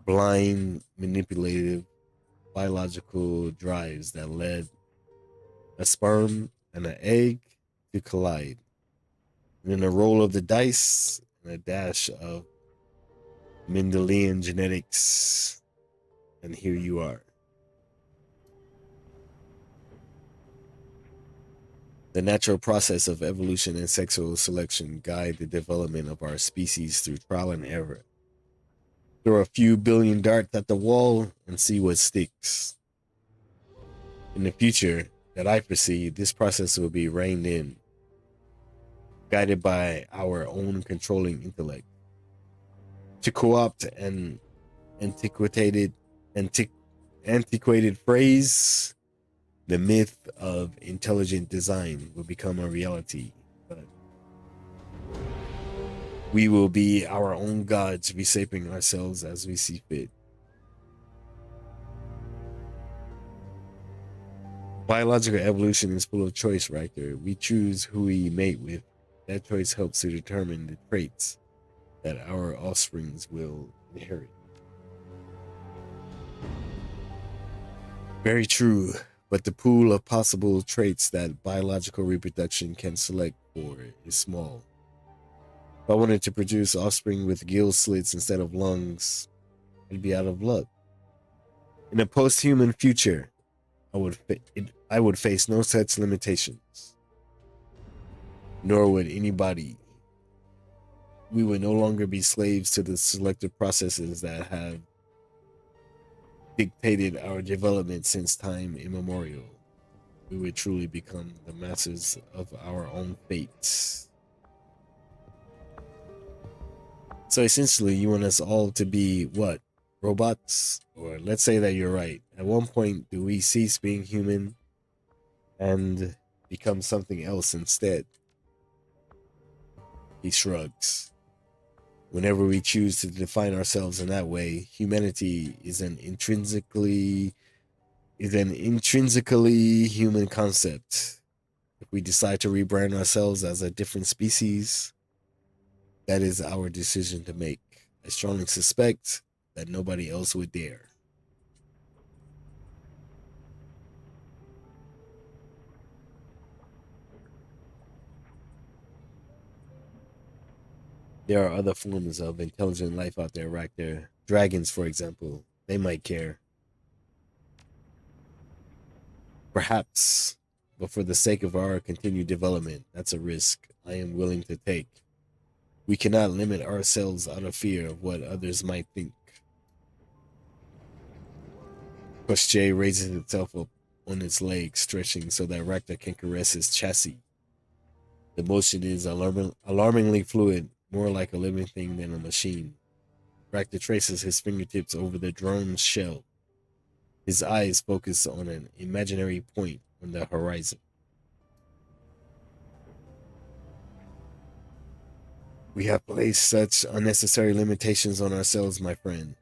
Blind, manipulative, biological drives that led a sperm and an egg to collide. And then a roll of the dice and a dash of Mendelian genetics. And here you are. The natural process of evolution and sexual selection guide the development of our species through trial and error. Throw a few billion darts at the wall and see what sticks. In the future that I foresee, this process will be reined in, guided by our own controlling intellect. To co-opt an antiquated phrase, the myth of intelligent design will become a reality, but we will be our own gods, reshaping ourselves as we see fit. Biological evolution is full of choice, Riker. We choose who we mate with. That choice helps to determine the traits that our offsprings will inherit. Very true. But the pool of possible traits that biological reproduction can select for is small. If I wanted to produce offspring with gill slits instead of lungs, I'd be out of luck. In a post-human future, I would face no such limitations, nor would anybody. We would no longer be slaves to the selective processes that have dictated our development since time immemorial. We would truly become the masters of our own fates. So essentially, you want us all to be what? Robots? Or let's say that you're right. At one point, do we cease being human and become something else instead? He shrugs. Whenever we choose to define ourselves in that way, humanity is an intrinsically human concept. If we decide to rebrand ourselves as a different species, that is our decision to make. I strongly suspect that nobody else would dare. There are other forms of intelligent life out there, right there. Dragons, for example, they might care. Perhaps, but for the sake of our continued development, that's a risk I am willing to take. We cannot limit ourselves out of fear of what others might think. Push J raises itself up on its legs, stretching so that Racta can caress his chassis. The motion is alarmingly fluid, more like a living thing than a machine. Racta traces his fingertips over the drone's shell. His eyes focus on an imaginary point on the horizon. We have placed such unnecessary limitations on ourselves, my friend.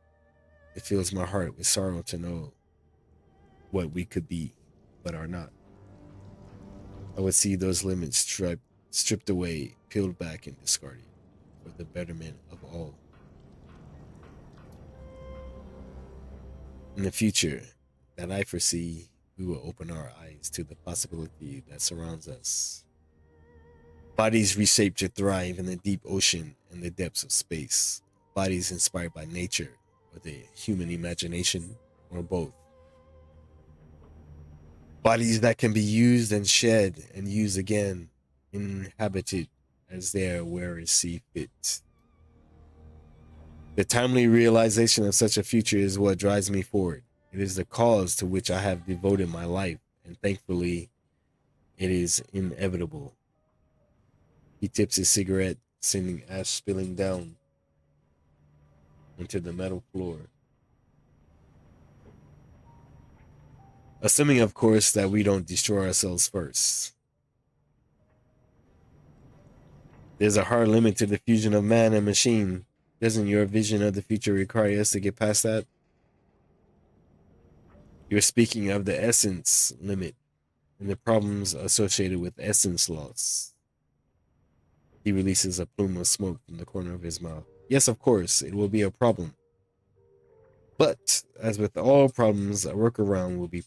It fills my heart with sorrow to know what we could be, but are not. I would see those limits stripped away, peeled back, and discarded for the betterment of all. In the future that I foresee, we will open our eyes to the possibility that surrounds us. Bodies reshaped to thrive in the deep ocean and the depths of space. Bodies inspired by nature or the human imagination, or both. Bodies that can be used and shed and used again, inhabited as their wearers see fit. The timely realization of such a future is what drives me forward. It is the cause to which I have devoted my life, and thankfully, it is inevitable. He tips his cigarette, sending ash spilling down into the metal floor. Assuming, of course, that we don't destroy ourselves first. There's a hard limit to the fusion of man and machine. Doesn't your vision of the future require us to get past that? You're speaking of the essence limit and the problems associated with essence loss. He releases a plume of smoke from the corner of his mouth. Yes, of course, it will be a problem. But, as with all problems, a workaround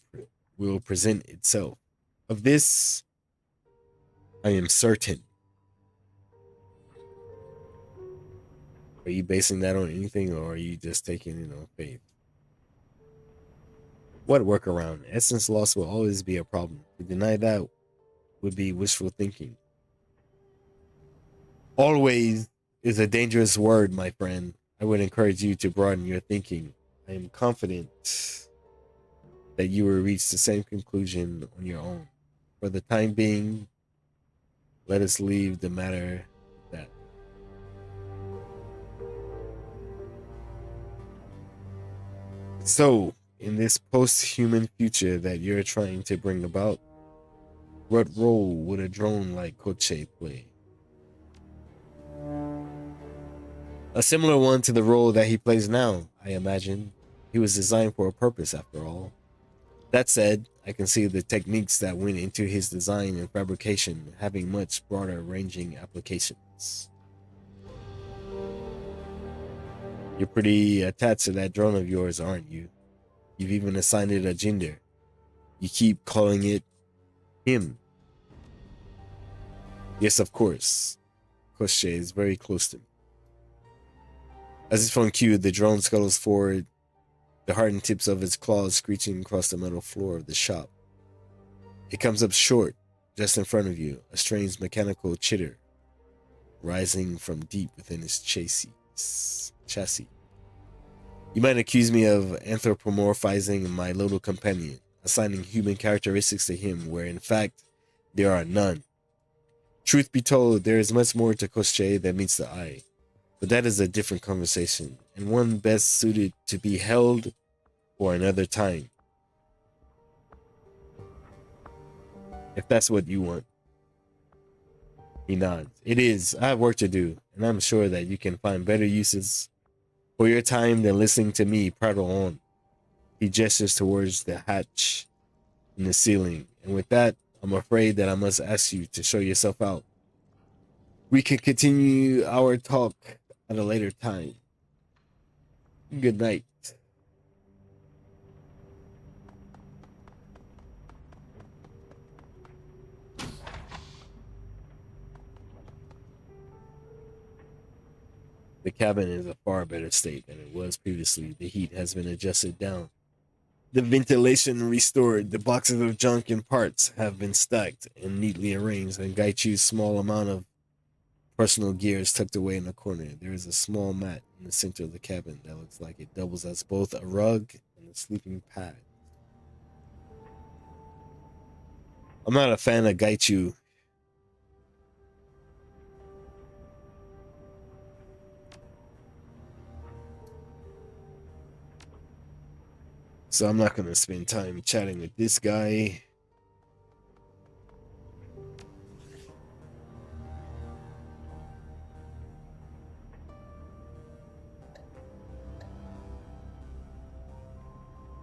will present itself. Of this, I am certain. Are you basing that on anything, or are you just taking it on faith? What workaround? Essence loss will always be a problem. To deny that would be wishful thinking. Always is a dangerous word, my friend. I would encourage you to broaden your thinking. I am confident that you will reach the same conclusion on your own. For the time being, let us leave the matter at that. So, in this post-human future that you're trying to bring about, what role would a drone like Koche play? A similar one to the role that he plays now, I imagine. He was designed for a purpose, after all. That said, I can see the techniques that went into his design and fabrication having much broader ranging applications. You're pretty attached to that drone of yours, aren't you? You've even assigned it a gender. You keep calling it him. Yes, of course. Koshie is very close to me. As if on cue, the drone scuttles forward, the hardened tips of its claws screeching across the metal floor of the shop. It comes up short, just in front of you, a strange mechanical chitter rising from deep within its chassis. You might accuse me of anthropomorphizing my little companion, assigning human characteristics to him where in fact there are none. Truth be told, there is much more to Koshie than meets the eye, but that is a different conversation, and one best suited to be held for another time. If that's what you want. He nods. It is. I have work to do, and I'm sure that you can find better uses for your time than listening to me prattle on. He gestures towards the hatch in the ceiling, and with that, I'm afraid that I must ask you to show yourself out. We can continue our talk at a later time. Good night. The cabin is a far better state than it was previously. The heat has been adjusted down. The ventilation restored. The boxes of junk and parts have been stacked and neatly arranged, and Gaichu's small amount of personal gear is tucked away in a corner. There is a small mat in the center of the cabin that looks like it doubles as both a rug and a sleeping pad. I'm not a fan of Gaichu. So I'm not going to spend time chatting with this guy.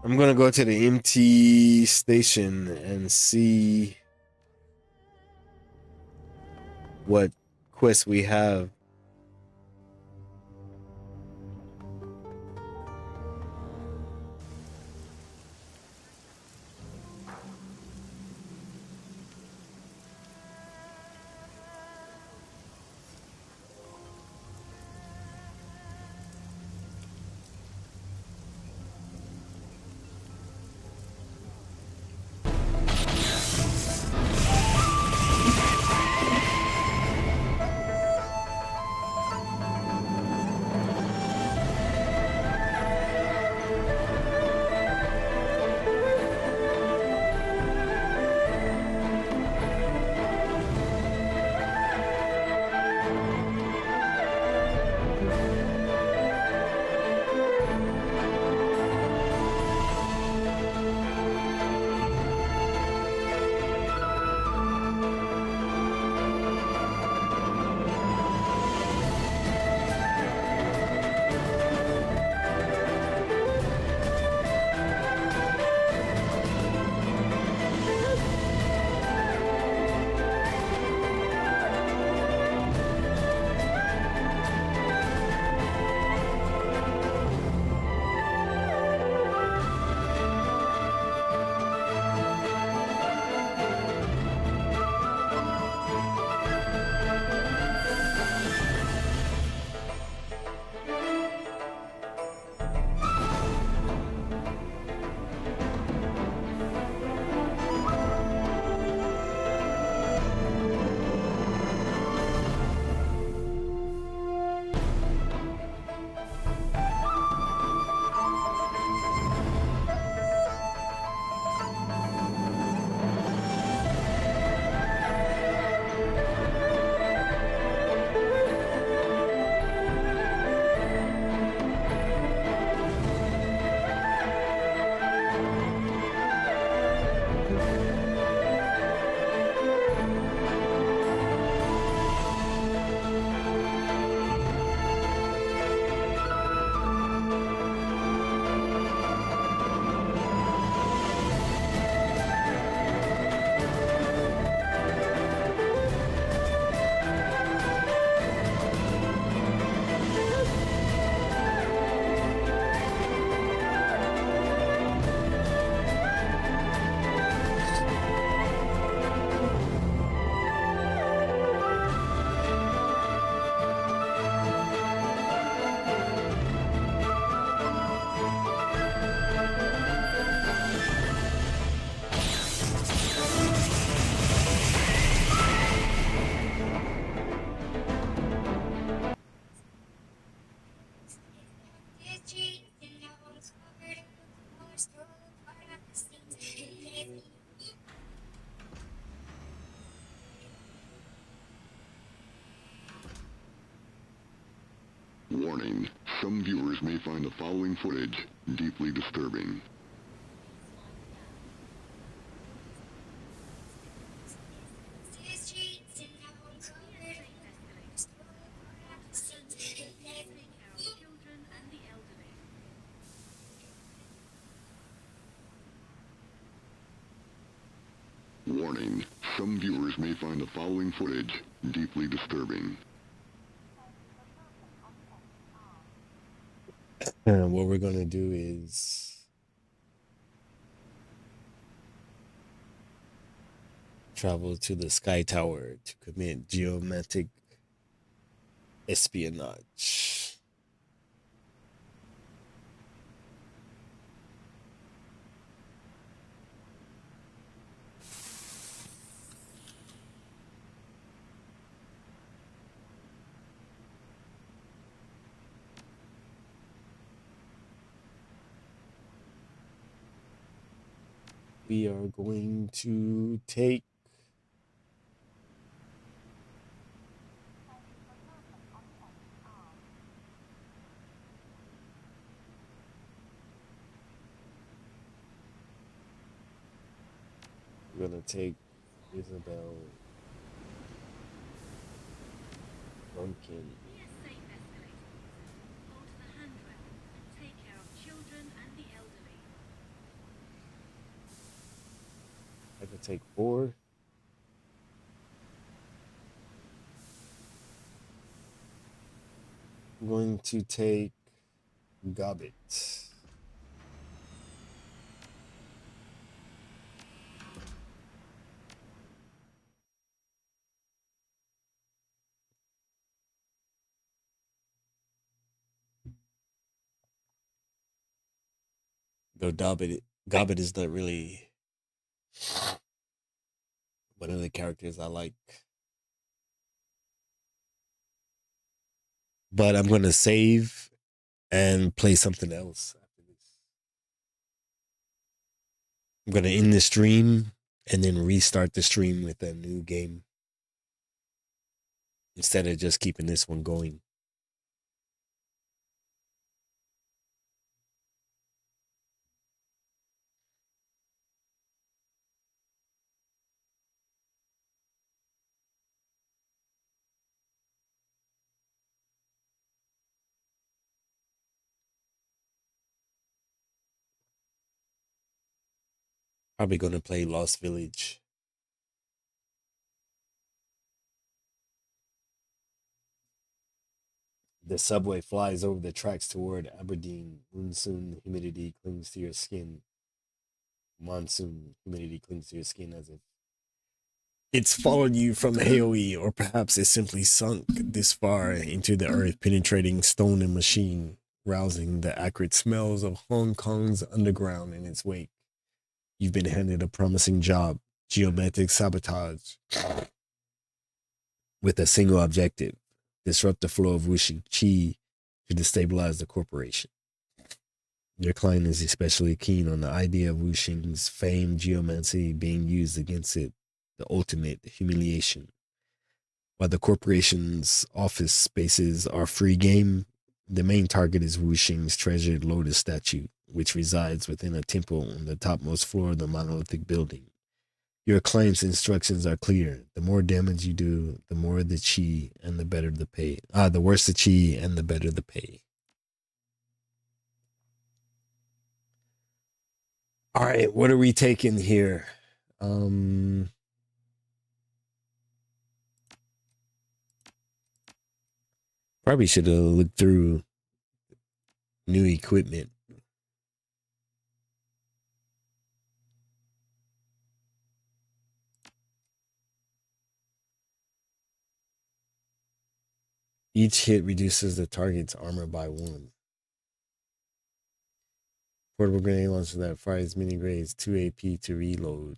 I'm going to go to the MT station and see what quests we have. Warning, some viewers may find the following footage deeply disturbing. Warning, some viewers may find the following footage deeply disturbing. And what we're going to do is travel to the Sky Tower to commit geometric espionage. We are going to take Isabel Duncan. I can take 4. I'm going to take Gobbit. Though Gobbit is not really one of the characters I like. But I'm going to save and play something else after this. I'm going to end the stream and then restart the stream with a new game instead of just keeping this one going. Probably going to play Lost Village. The subway flies over the tracks toward Aberdeen. Monsoon humidity clings to your skin. Monsoon humidity clings to your skin as if it's followed you from AoE, or perhaps it simply sunk this far into the earth, penetrating stone and machine, rousing the acrid smells of Hong Kong's underground in its wake. You've been handed a promising job, geometric sabotage, with a single objective: disrupt the flow of wishing chi to destabilize the corporation. Your client is especially keen on the idea of Wuxing's famed geomancy being used against it, the ultimate humiliation. While the corporation's office spaces are free game, the main target is Wuxing's treasured lotus statue, which resides within a temple on the topmost floor of the monolithic building. Your client's instructions are clear. The more damage you do, the more the chi and the better the pay. The worse the chi and the better the pay. All right, what are we taking here? Probably should have looked through new equipment. Each hit reduces the target's armor by 1. Portable grenade launcher that fires mini grenades 2 AP to reload.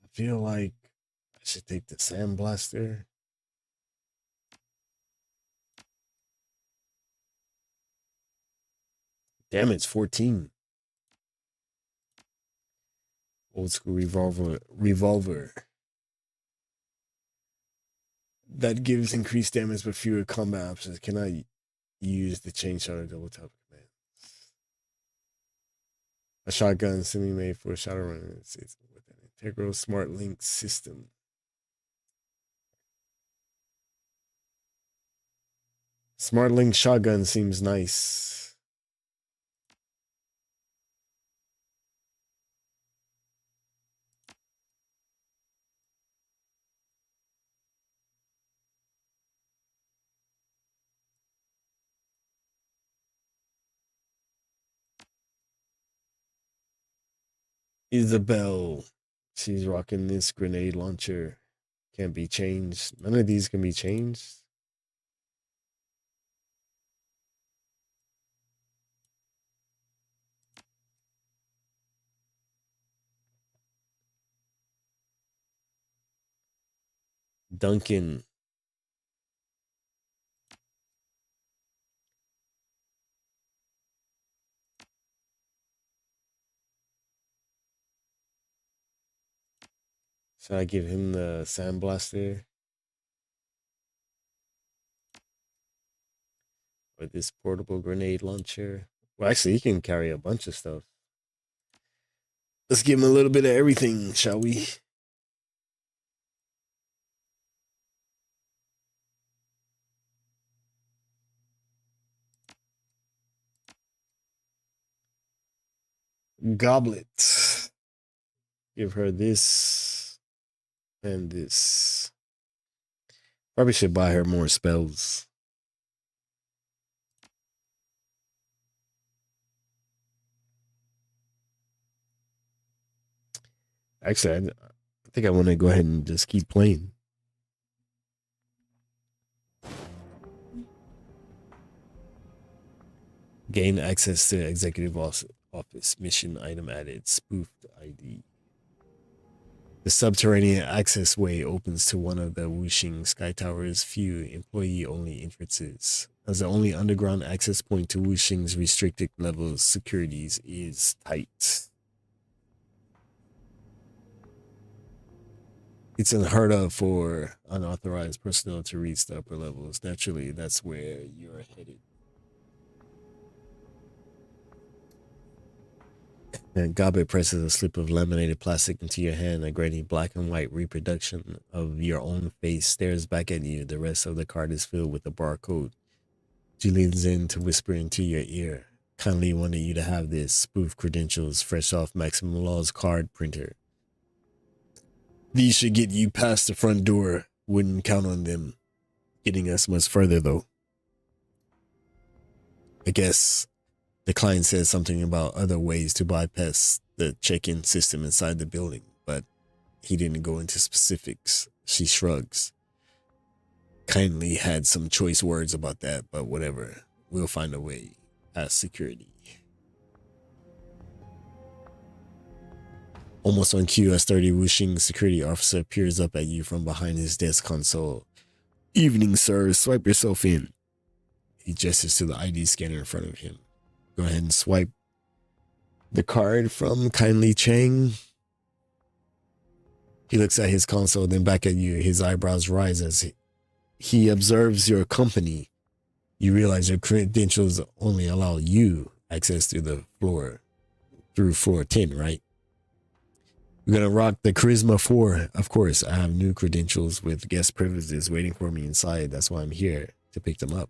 I feel like I should take the sandblaster. Damage 14. Old school revolver. That gives increased damage but fewer combat options. Can I use the chain shot or double tap command? A shotgun semi-made for Shadowrun. It's with an integral smart link system. Smart link shotgun seems nice. Isabel. She's rocking this grenade launcher. Can't be changed. None of these can be changed. Duncan. Should I give him the sandblaster? Or this portable grenade launcher? Well, actually, he can carry a bunch of stuff. Let's give him a little bit of everything, shall we? Goblet. Give her this and this. Probably should buy her more spells. Actually, I think I want to go ahead and just keep playing. Gain access to executive office mission item added. Spoofed ID. The subterranean access way opens to one of the Wuxing Sky Tower's few employee-only entrances. As the only underground access point to Wuxing's restricted level securities is tight. It's unheard of for unauthorized personnel to reach the upper levels. Naturally, that's where you're headed. And Gabe presses a slip of laminated plastic into your hand. A grainy black and white reproduction of your own face stares back at you. The rest of the card is filled with a barcode. She leans in to whisper into your ear. Kindly wanted you to have this. Spoof credentials fresh off Maximum Law's card printer. These should get you past the front door. Wouldn't count on them getting us much further, though. I guess the client says something about other ways to bypass the check-in system inside the building, but he didn't go into specifics. She shrugs. Kindly had some choice words about that, but whatever. We'll find a way past security. Almost on cue, a sturdy Wuxing security officer peers up at you from behind his desk console. Evening, sir. Swipe yourself in. He gestures to the ID scanner in front of him. Go ahead and swipe the card from Kindly Chang. He looks at his console, then back at you. His eyebrows rise as he observes your company. You realize your credentials only allow you access through floor 10, right? We're going to rock the Charisma 4. Of course, I have new credentials with guest privileges waiting for me inside. That's why I'm here, to pick them up.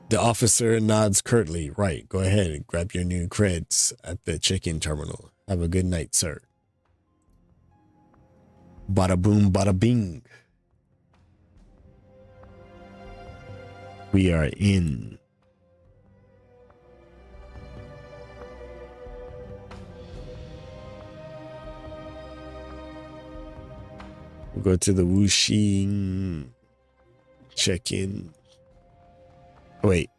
The officer nods curtly. Right, go ahead and grab your new creds at the check-in terminal. Have a good night, sir. Bada boom, bada bing. We are in. We'll go to the Wuxing check-in. Wait,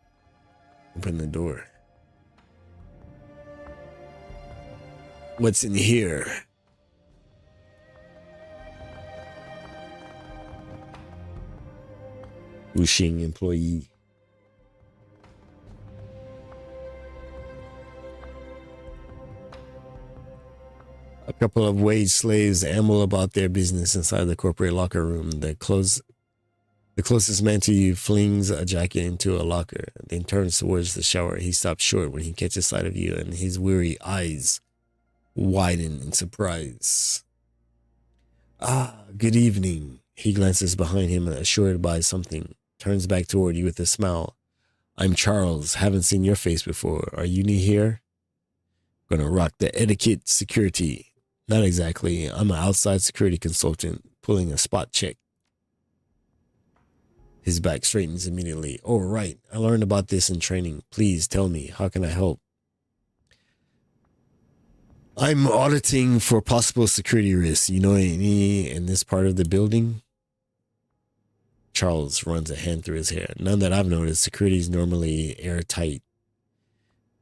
open the door. What's in here? Wuxing employee. A couple of wage slaves amble about their business inside the corporate locker room. The closest man to you flings a jacket into a locker, then turns towards the shower. He stops short when he catches sight of you, and his weary eyes widen in surprise. Ah, good evening. He glances behind him, assured by something, turns back toward you with a smile. I'm Charles. Haven't seen your face before. Are you new here? Gonna rock the etiquette security. Not exactly. I'm an outside security consultant, pulling a spot check. His back straightens immediately. Oh, right. I learned about this in training. Please tell me, how can I help? I'm auditing for possible security risks. You know any in this part of the building? Charles runs a hand through his hair. None that I've noticed. Security is normally airtight.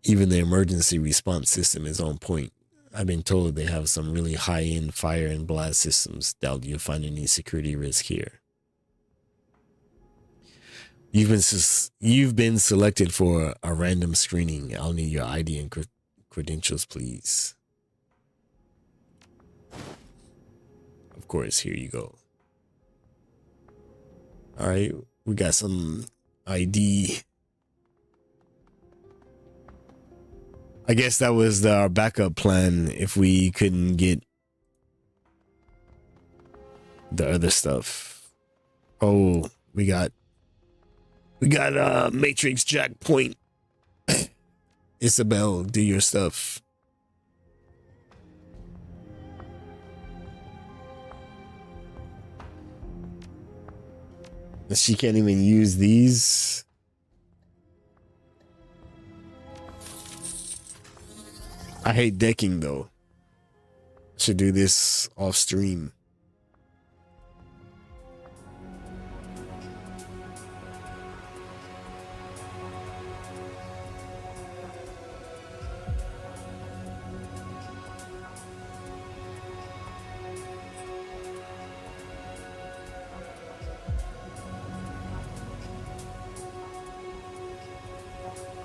Even the emergency response system is on point. I've been told they have some really high-end fire and blast systems. Doubt you'll find any security risk here. You've been selected for a random screening. I'll need your ID and credentials, please. Of course, here you go. All right, we got some ID. I guess that was our backup plan if we couldn't get the other stuff. Oh, we got Matrix Jack Point. Isabel, do your stuff. She can't even use these. I hate decking though. Should do this off stream.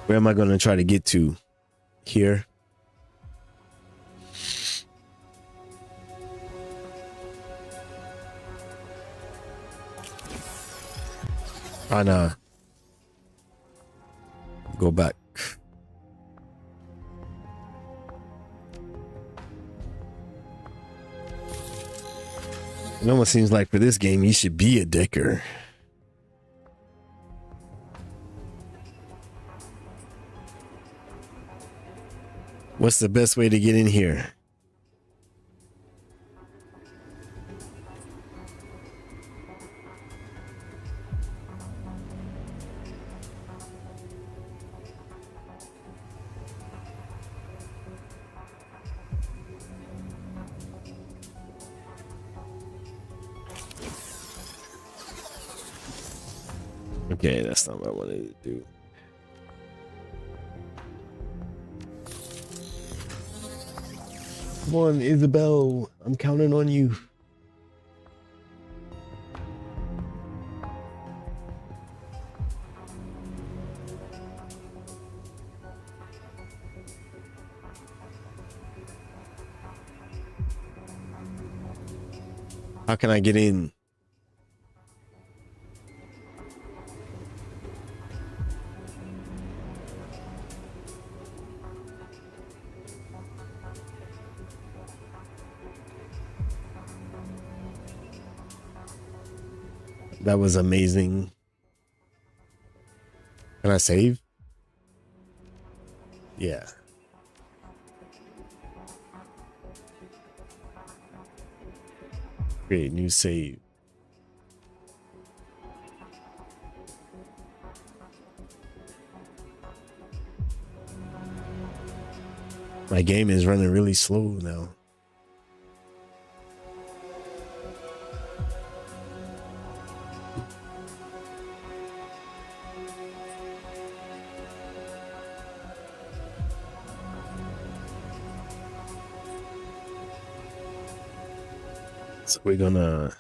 Where am I going to try to get to? Here. Oh, no. Go back. It almost seems like for this game, you should be a decker. What's the best way to get in here? Okay, that's not what I wanted to do. Come on, Isabel. I'm counting on you. How can I get in? That was amazing. Can I save? Yeah. Create new save. My game is running really slow now. So we're gonna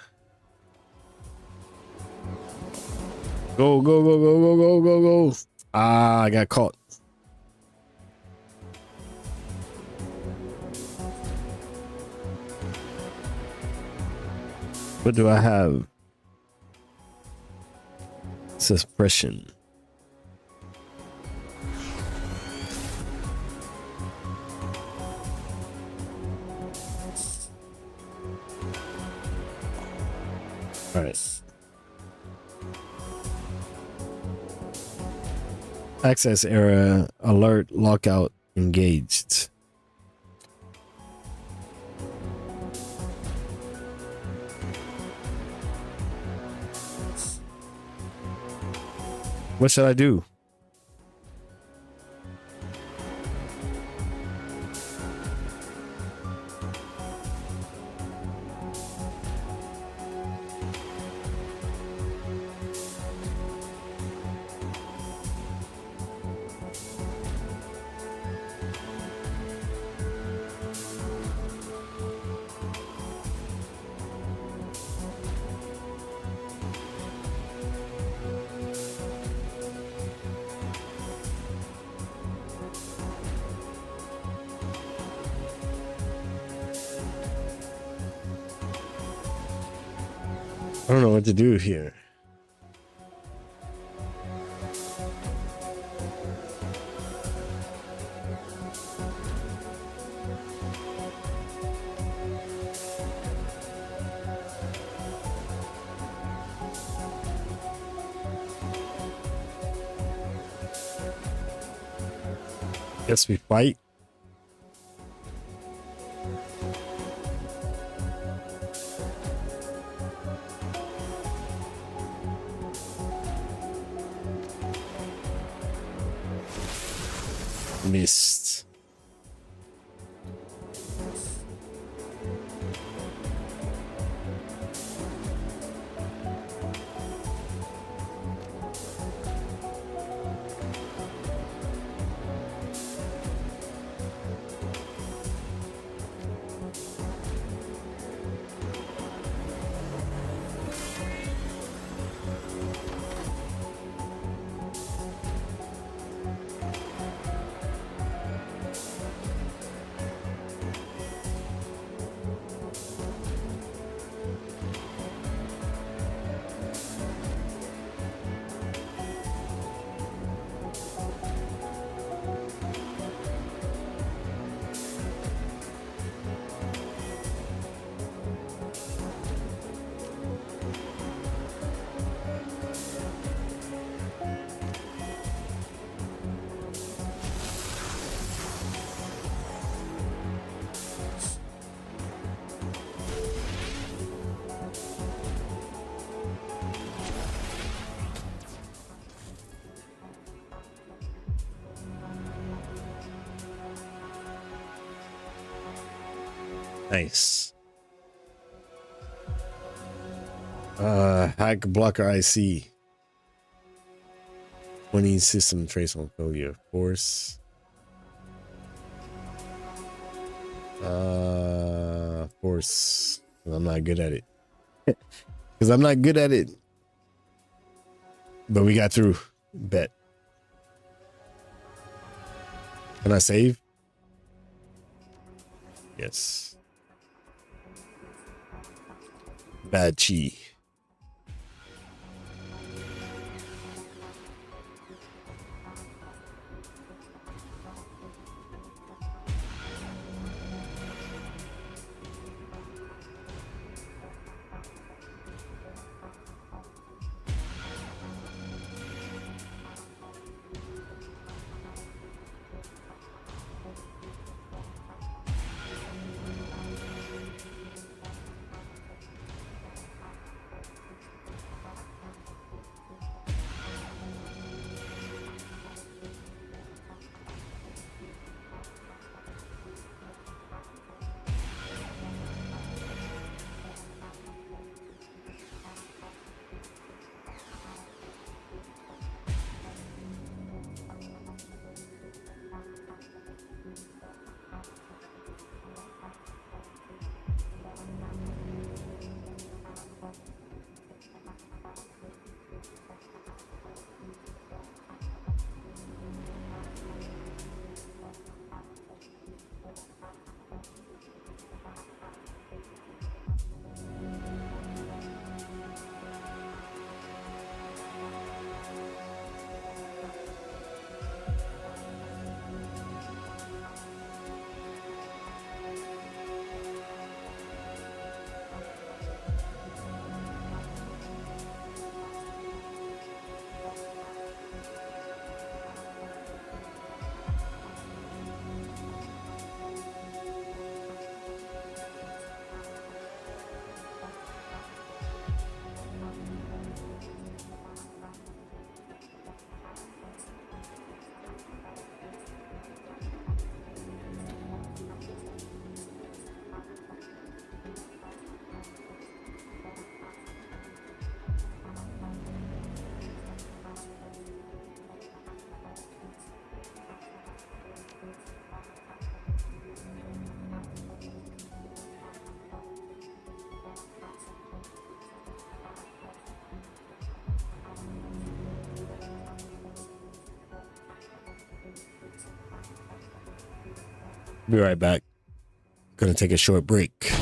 go. Ah, I got caught. What do I have? Suppression. All right. Access error, alert, lockout, engaged. What should I do? I don't know what to do here. Guess we fight. Missed. Nice. Hack blocker IC. 20 system trace on failure. Force. Force. I'm not good at it. Because I'm not good at it. But we got through. Bet. Can I save? Yes. Bad chi. Be right back. Gonna take a short break.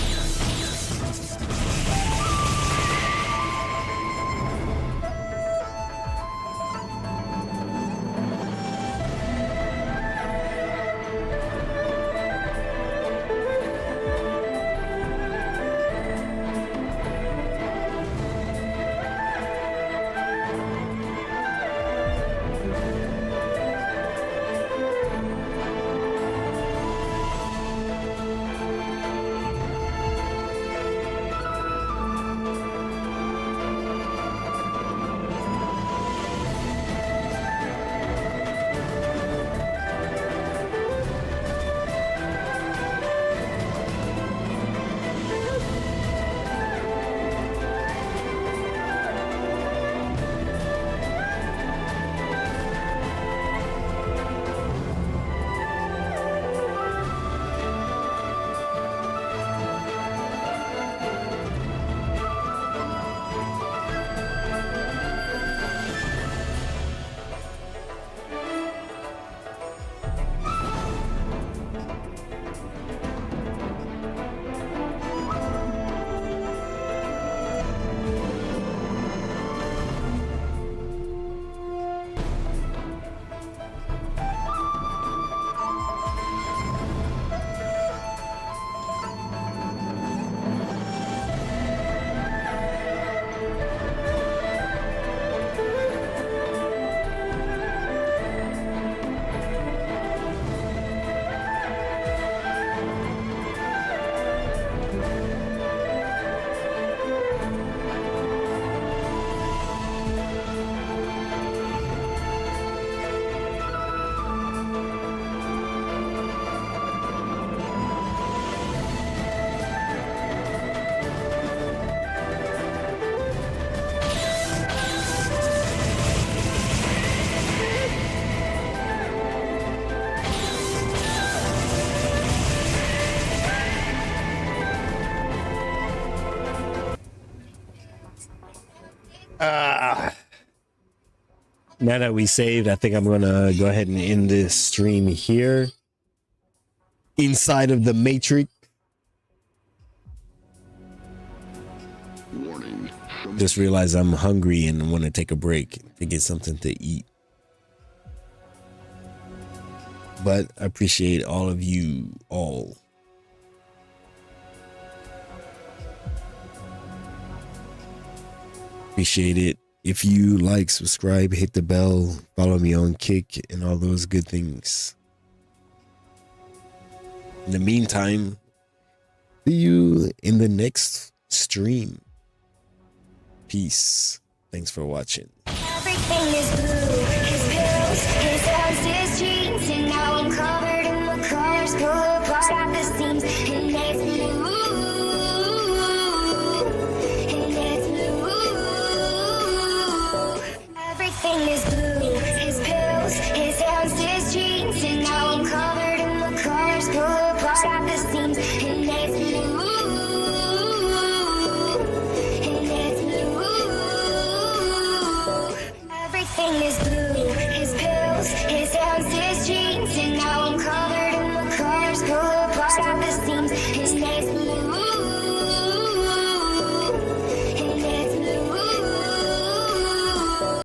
Now that we saved, I think I'm gonna go ahead and end this stream here. Inside of the Matrix. Warning. Just realized I'm hungry and want to take a break to get something to eat. But I appreciate all of you all. Appreciate it. If you like, subscribe, hit the bell, follow me on Kick, and all those good things. In the meantime, see you in the next stream. Peace. Thanks for watching.